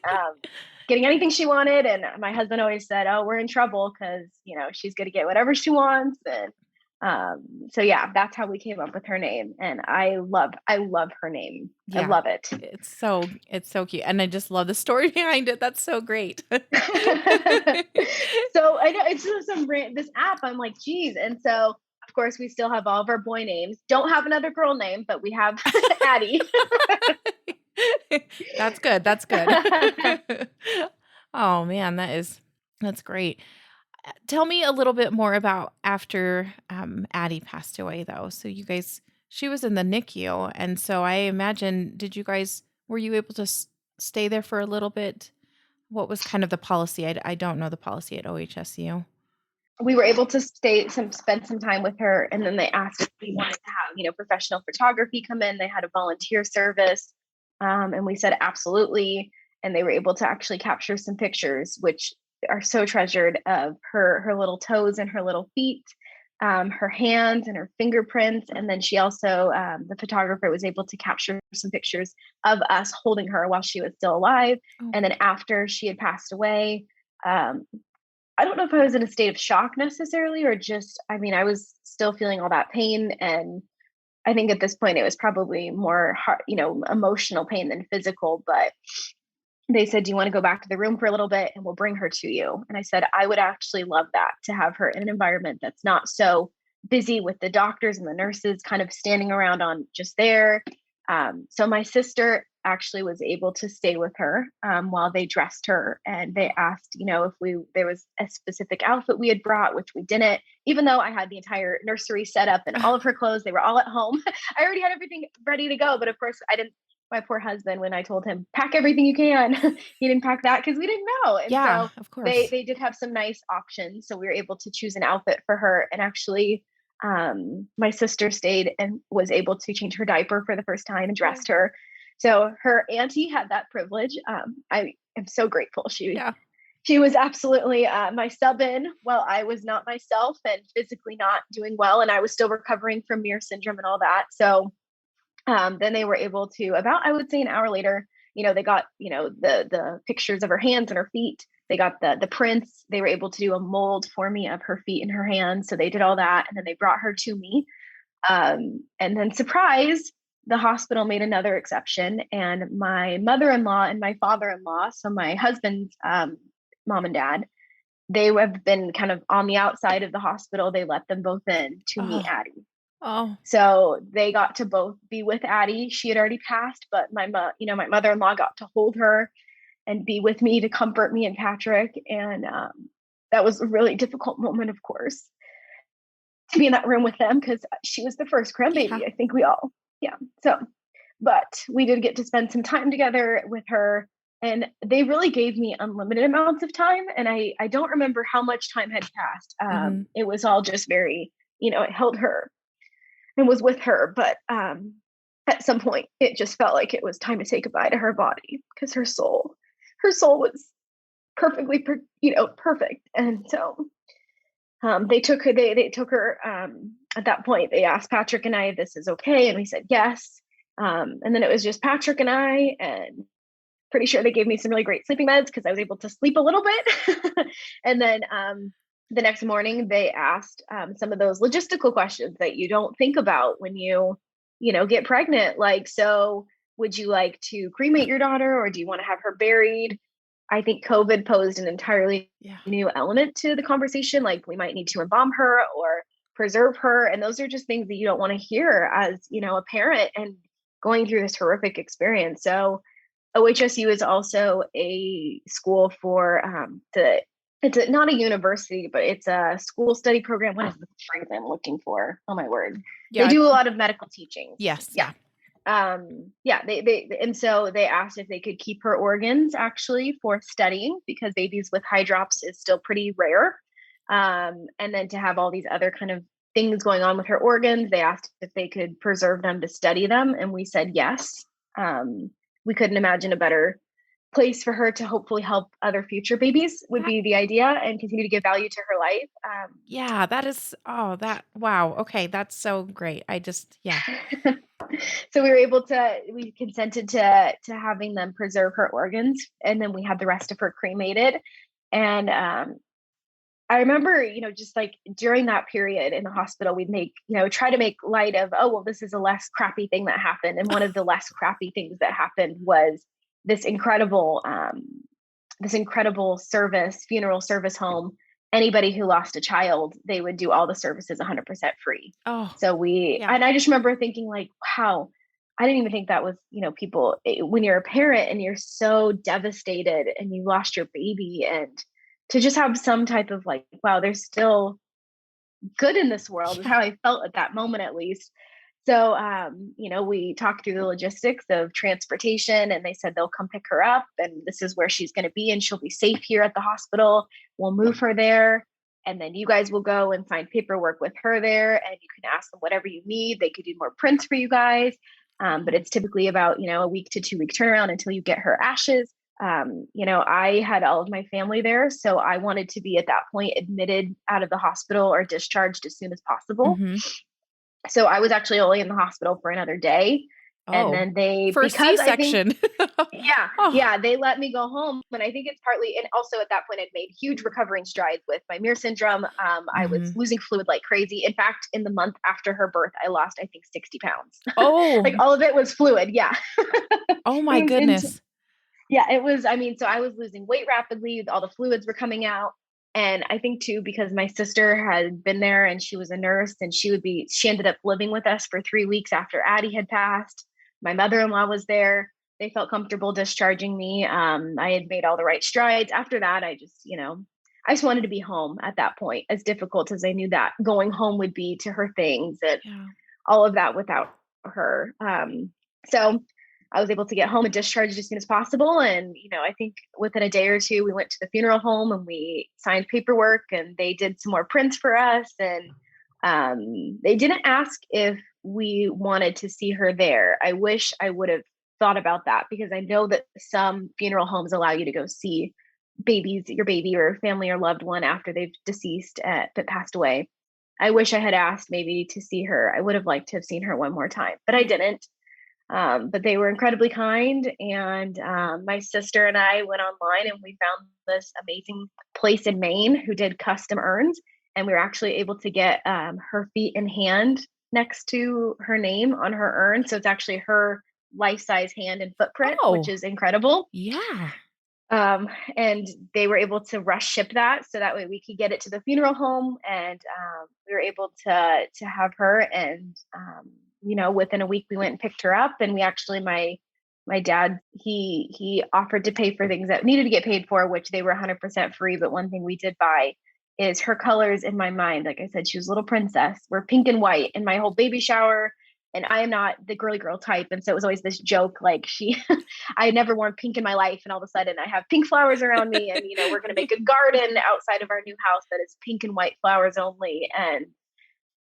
getting anything she wanted. And my husband always said, "Oh, we're in trouble because she's going to get whatever she wants." And so yeah, that's how we came up with her name. And I love her name. I Yeah. love it. It's so cute. And I just love the story behind it. That's so great. So I know it's just this app. I'm like, geez. And so of course we still have all of our boy names. Don't have another girl name, but we have Addy. That's good. That's good. Oh man, that's great. Tell me a little bit more about after Addy passed away, though. So she was in the NICU, and so I imagine, were you able to stay there for a little bit? What was kind of the policy? I don't know the policy at OHSU. We were able to spend some time with her, and then they asked if we wanted to have professional photography come in. They had a volunteer service, and we said absolutely. And they were able to actually capture some pictures, which are so treasured, of her little toes and her little feet, her hands and her fingerprints. And then she also, the photographer was able to capture some pictures of us holding her while she was still alive. Oh. And then after she had passed away, I don't know if I was in a state of shock necessarily, or just, I was still feeling all that pain. And I think at this point it was probably more emotional pain than physical, but they said, "Do you want to go back to the room for a little bit and we'll bring her to you?" And I said, I would actually love that, to have her in an environment that's not so busy with the doctors and the nurses kind of standing around on just there. So my sister actually was able to stay with her while they dressed her. And they asked, if there was a specific outfit we had brought, which we didn't, even though I had the entire nursery set up and all of her clothes, they were all at home. I already had everything ready to go. But of course I didn't. My poor husband, when I told him, pack everything you can, he didn't pack that because we didn't know. And Yeah, so of course. they did have some nice options. So we were able to choose an outfit for her. And actually, my sister stayed and was able to change her diaper for the first time and dressed her. So her auntie had that privilege. I am so grateful. She was absolutely my sub-in while I was not myself and physically not doing well. And I was still recovering from Muir syndrome and all that. So then they were able to, about, I would say, an hour later, they got, the pictures of her hands and her feet. They got the prints. They were able to do a mold for me of her feet and her hands. So they did all that. And then they brought her to me. And then surprise, the hospital made another exception. And my mother-in-law and my father-in-law, so my husband's mom and dad, they have been kind of on the outside of the hospital. They let them both in to meet Addy. Oh, so they got to both be with Addy. She had already passed, but my mother-in-law got to hold her and be with me to comfort me and Patrick. And that was a really difficult moment, of course, to be in that room with them because she was the first grandbaby. Yeah. I think we all, So, but we did get to spend some time together with her, and they really gave me unlimited amounts of time. And I don't remember how much time had passed. It was all just very, it held her and was with her. But at some point, it just felt like it was time to say goodbye to her body because her soul was perfectly, perfect. And so they took her, at that point, they asked Patrick and I if this is okay. And we said yes. And then it was just Patrick and I, and pretty sure they gave me some really great sleeping meds because I was able to sleep a little bit. And then the next morning they asked some of those logistical questions that you don't think about when you get pregnant. Like, so would you like to cremate your daughter, or do you want to have her buried? I think COVID posed an entirely new element to the conversation. Like, we might need to embalm her or preserve her. And those are just things that you don't want to hear as, a parent and going through this horrific experience. So OHSU is also a school for it's not a university, but it's a school study program. What is the phrase I'm looking for? Oh my word. Yeah. They do a lot of medical teaching. Yes. Yeah. They and so they asked if they could keep her organs actually for studying, because babies with hydrops is still pretty rare. And then to have all these other kind of things going on with her organs, they asked if they could preserve them to study them. And we said yes. We couldn't imagine a better place for her to hopefully help other future babies would be the idea, and continue to give value to her life. Yeah, that is wow. Okay, that's so great. Yeah. So we consented to having them preserve her organs, and then we had the rest of her cremated. And I remember, just like during that period in the hospital, we'd try to make light of, oh, well, this is a less crappy thing that happened. And one of the less crappy things that happened was this incredible, funeral service home. Anybody who lost a child, they would do all the services 100% free. Oh, So yeah. and I just remember thinking like, wow, I didn't even think that was, when you're a parent and you're so devastated and you lost your baby, and to just have some type of like, wow, there's still good in this world is how I felt at that moment, at least. So, we talked through the logistics of transportation, and they said they'll come pick her up, and this is where she's going to be, and she'll be safe here at the hospital. We'll move her there, and then you guys will go and sign paperwork with her there, and you can ask them whatever you need. They could do more prints for you guys, but it's typically about a week to 2 week turnaround until you get her ashes. I had all of my family there, so I wanted to be at that point admitted out of the hospital or discharged as soon as possible. Mm-hmm. So I was actually only in the hospital for another day. And then for a C-section. They let me go home. And I think it's partly, and also at that point, I'd made huge recovering strides with my Muir syndrome. I was losing fluid like crazy. In fact, in the month after her birth, I lost, I think, 60 pounds. Oh, like all of it was fluid. Yeah. Oh my goodness. It was, so I was losing weight rapidly. All the fluids were coming out. And I think too, because my sister had been there and she was a nurse, and she ended up living with us for 3 weeks after Addy had passed. My mother-in-law was there. They felt comfortable discharging me. I had made all the right strides. After that, I just wanted to be home at that point, as difficult as I knew that going home would be to her things and all of that without her. So I was able to get home and discharged as soon as possible. And, I think within a day or two, we went to the funeral home and we signed paperwork, and they did some more prints for us. And they didn't ask if we wanted to see her there. I wish I would have thought about that, because I know that some funeral homes allow you to go see your baby or family or loved one after they've deceased, but passed away. I wish I had asked maybe to see her. I would have liked to have seen her one more time, but I didn't. But they were incredibly kind. And my sister and I went online and we found this amazing place in Maine who did custom urns. And we were actually able to get her feet and hand next to her name on her urn. So it's actually her life-size hand and footprint, which is incredible. Yeah. And they were able to rush ship that, so that way we could get it to the funeral home. And we were able to have her. And within a week we went and picked her up. And we actually, my dad, he offered to pay for things that needed to get paid for, which they were 100% free. But one thing we did buy is her colors. In my mind, like I said, she was a little princess. We're pink and white in my whole baby shower. And I am not the girly girl type. And so it was always this joke, like I had never worn pink in my life. And all of a sudden I have pink flowers around me. And, we're going to make a garden outside of our new house that is pink and white flowers only. And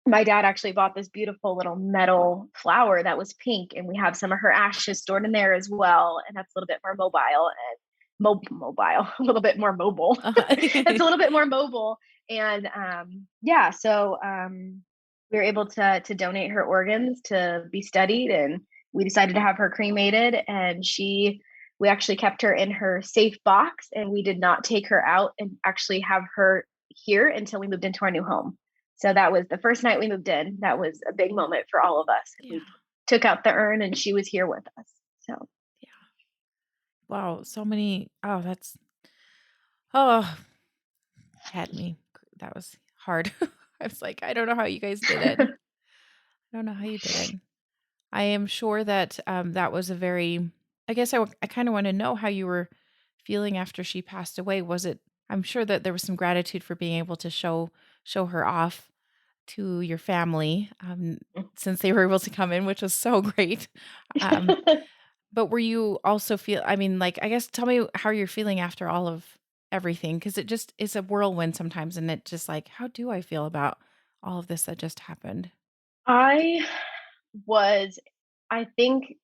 my dad actually bought this beautiful little metal flower that was pink. And we have some of her ashes stored in there as well. And that's a little bit more mobile and a little bit more mobile. It's a little bit more mobile. And so we were able to donate her organs to be studied, and we decided to have her cremated. And we actually kept her in her safe box, and we did not take her out and actually have her here until we moved into our new home. So that was the first night we moved in. That was a big moment for all of us. Yeah. We took out the urn and she was here with us. So yeah. Wow. So many. Had me. That was hard. I was like, I don't know how you guys did it. I don't know how you did it. I am sure that that was a very, I guess I kind of want to know how you were feeling after she passed away. I'm sure that there was some gratitude for being able to show her off to your family, since they were able to come in, which was so great. But were you also I guess tell me how you're feeling after all of everything, because it just is a whirlwind sometimes, and it just like, how do I feel about all of this that just happened? I think,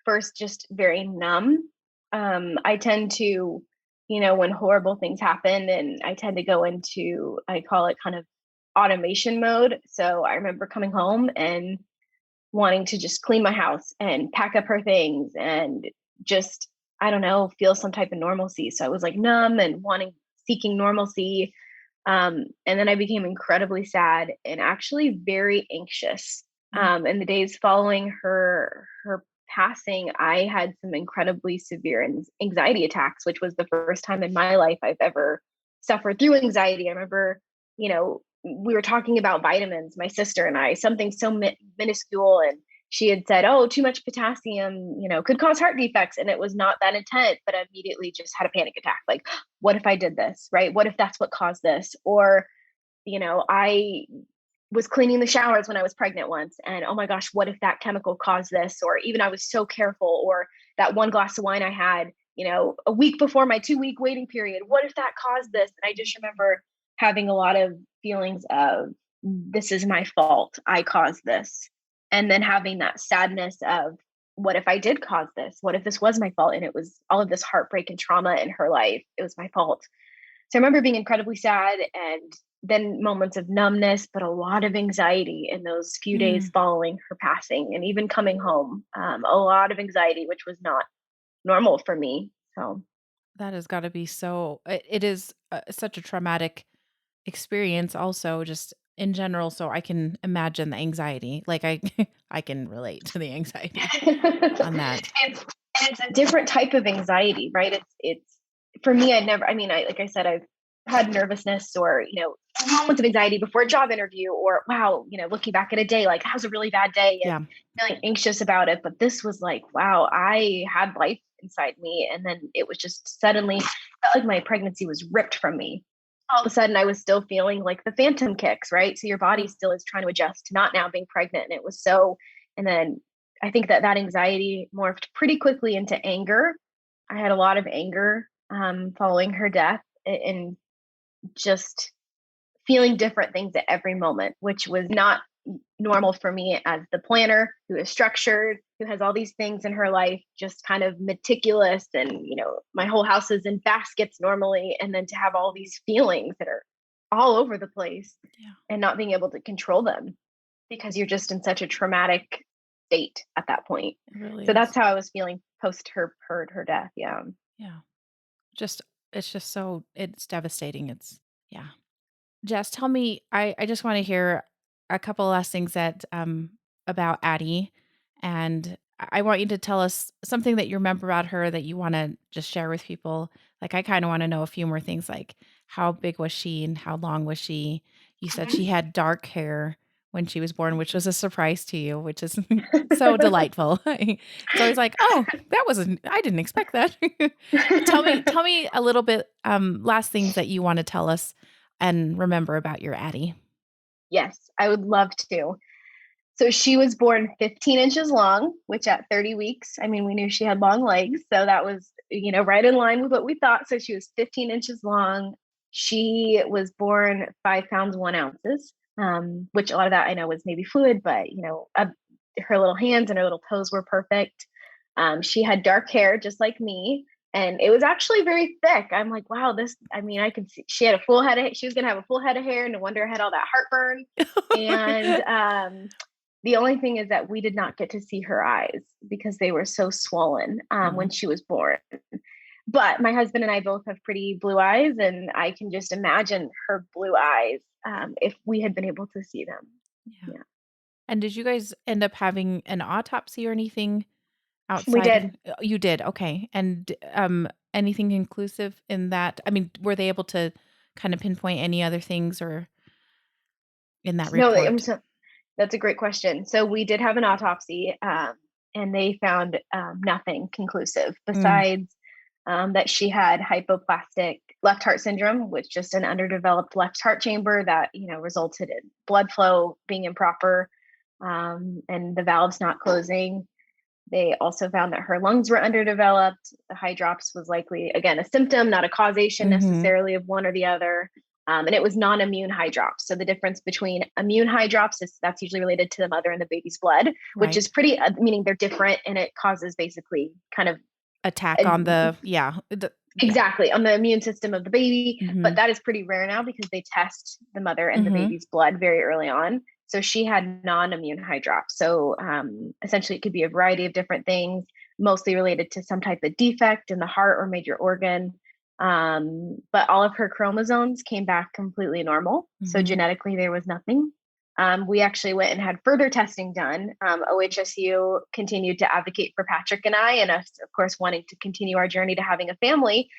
first just very numb. I tend to, when horrible things happen, and I tend to go into, I call it kind of automation mode. So I remember coming home and wanting to just clean my house and pack up her things and just, I don't know, feel some type of normalcy. So I was like numb and seeking normalcy. And then I became incredibly sad and actually very anxious. In the days following her passing, I had some incredibly severe anxiety attacks, which was the first time in my life I've ever suffered through anxiety. I remember, we were talking about vitamins, my sister and I, something so minuscule, and she had said, "Oh, too much potassium, could cause heart defects," and it was not that intent, but I immediately just had a panic attack. Like, what if I did this, right? What if that's what caused this? Or, I was cleaning the showers when I was pregnant once, and oh my gosh, what if that chemical caused this? Or even I was so careful, or that one glass of wine I had, a week before my 2-week waiting period, what if that caused this? And I just remember having a lot of feelings of, this is my fault, I caused this. And then having that sadness of, what if I did cause this? What if this was my fault? And it was all of this heartbreak and trauma in her life. It was my fault. So I remember being incredibly sad, and then moments of numbness, but a lot of anxiety in those few days following her passing, and even coming home, a lot of anxiety, which was not normal for me. So That has got to be it is such a traumatic experience also just in general. So I can imagine the anxiety. Like I can relate to the anxiety on that. it's a different type of anxiety, right? It's for me, like I said, I've had nervousness or, moments of anxiety before a job interview, or wow, looking back at a day, like that was a really bad day and feeling anxious about it. But this was like, wow, I had life inside me. And then it was just suddenly felt like my pregnancy was ripped from me. All of a sudden I was still feeling like the phantom kicks, right? So your body still is trying to adjust to not now being pregnant. And then I think that anxiety morphed pretty quickly into anger. I had a lot of anger following her death, and just feeling different things at every moment, which was not normal for me as the planner who is structured, who has all these things in her life, just kind of meticulous. And, my whole house is in baskets normally. And then to have all these feelings that are all over the place and not being able to control them because you're just in such a traumatic state at that point. Really so is. that's how I was feeling post her death. Yeah. Yeah. It's devastating. Jess, tell me, I just want to hear a couple last things about Addy. And I want you to tell us something that you remember about her that you want to just share with people. Like, I kind of want to know a few more things, like how big was she and how long was she? You said she had dark hair when she was born, which was a surprise to you, which is so delightful. It's always like, oh, I didn't expect that. Tell me a little bit, last things that you want to tell us and remember about your Addy. Yes, I would love to. So she was born 15 inches long, which at 30 weeks, we knew she had long legs. So that was, right in line with what we thought. So she was 15 inches long. She was born 5 pounds, 1 ounces, which a lot of that I know was maybe fluid, but, her little hands and her little toes were perfect. She had dark hair, just like me. And it was actually very thick. I'm like, wow, I could see she had she was going to have a full head of hair. No wonder I had all that heartburn. And the only thing is that we did not get to see her eyes because they were so swollen when she was born. But my husband and I both have pretty blue eyes, and I can just imagine her blue eyes if we had been able to see them. Yeah. And did you guys end up having an autopsy or anything outside? We did. You did. Okay. And anything conclusive in that? Were they able to kind of pinpoint any other things or in that report? No, that's a great question. So we did have an autopsy, and they found nothing conclusive besides that she had hypoplastic left heart syndrome, which just an underdeveloped left heart chamber that, resulted in blood flow being improper and the valves not closing. They also found that her lungs were underdeveloped. The hydrops was likely, again, a symptom, not a causation necessarily of one or the other. And it was non-immune hydrops. So the difference between immune hydrops is that's usually related to the mother and the baby's blood, which is pretty, meaning they're different, and it causes basically kind of attack on the, yeah. Exactly, on the immune system of the baby. Mhm. But that is pretty rare now because they test the mother and the Mhm. baby's blood very early on. So she had non-immune hydrops. So essentially, it could be a variety of different things, mostly related to some type of defect in the heart or major organ. But all of her chromosomes came back completely normal. So Mhm. genetically, there was nothing. We actually went and had further testing done. OHSU continued to advocate for Patrick and I, and us, of course, wanting to continue our journey to having a family.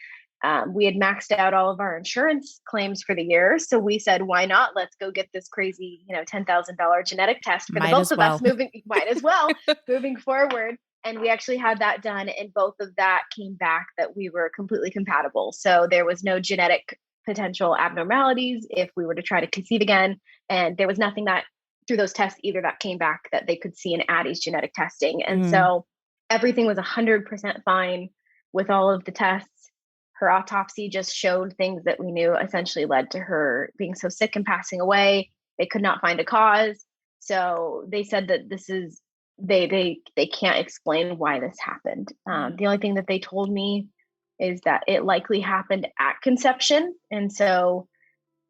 We had maxed out all of our insurance claims for the year. So we said, why not? Let's go get this crazy, $10,000 genetic test for the Might both as of well. us might as well, moving forward. And we actually had that done, and both of that came back that we were completely compatible. So there was no genetic potential abnormalities if we were to try to conceive again. And there was nothing that through those tests either that came back that they could see in Addy's genetic testing. And so everything was 100% fine with all of the tests. Her autopsy just showed things that we knew essentially led to her being so sick and passing away. They could not find a cause. So they said that this is they can't explain why this happened. The only thing that they told me is that it likely happened at conception. And so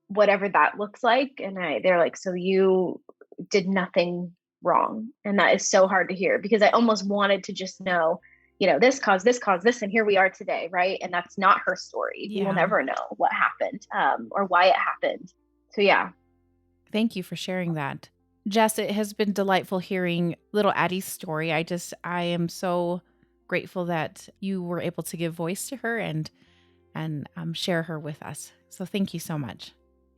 whatever that looks like, and they're like, so you did nothing wrong. And that is so hard to hear because I almost wanted to just know, this caused this, and here we are today, right? And that's not her story. We will Yeah. never know what happened or why it happened. So yeah. Thank you for sharing that. Jess, it has been delightful hearing little Addie's story. I am so grateful that you were able to give voice to her and share her with us. So thank you so much.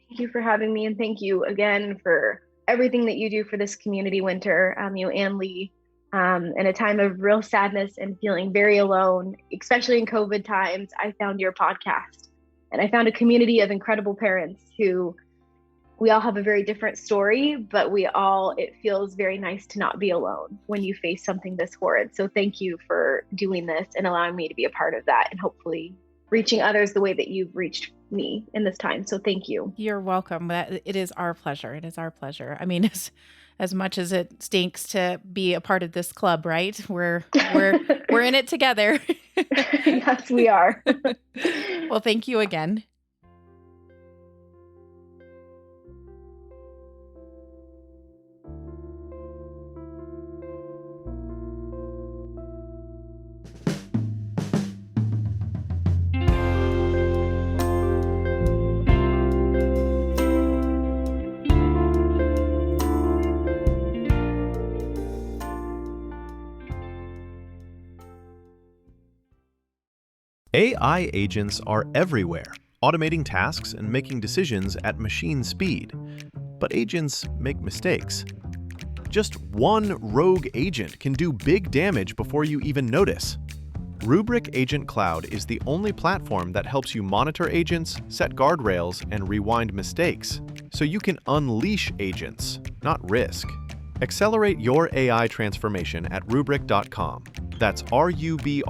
Thank you for having me, and thank you again for everything that you do for this community, Winter, you and Lee. In a time of real sadness and feeling very alone, especially in COVID times, I found your podcast, and I found a community of incredible parents who we all have a very different story, but it feels very nice to not be alone when you face something this horrid. So thank you for doing this and allowing me to be a part of that, and hopefully reaching others the way that you've reached me in this time. So thank you. You're welcome. It is our pleasure. It is our pleasure. I mean, as much as it stinks to be a part of this club, right? We're in it together. Yes, we are. Well, thank you again. AI agents are everywhere, automating tasks and making decisions at machine speed. But agents make mistakes. Just one rogue agent can do big damage before you even notice. Rubrik Agent Cloud is the only platform that helps you monitor agents, set guardrails, and rewind mistakes, so you can unleash agents, not risk. Accelerate your AI transformation at Rubrik.com. That's RUBRIK.com.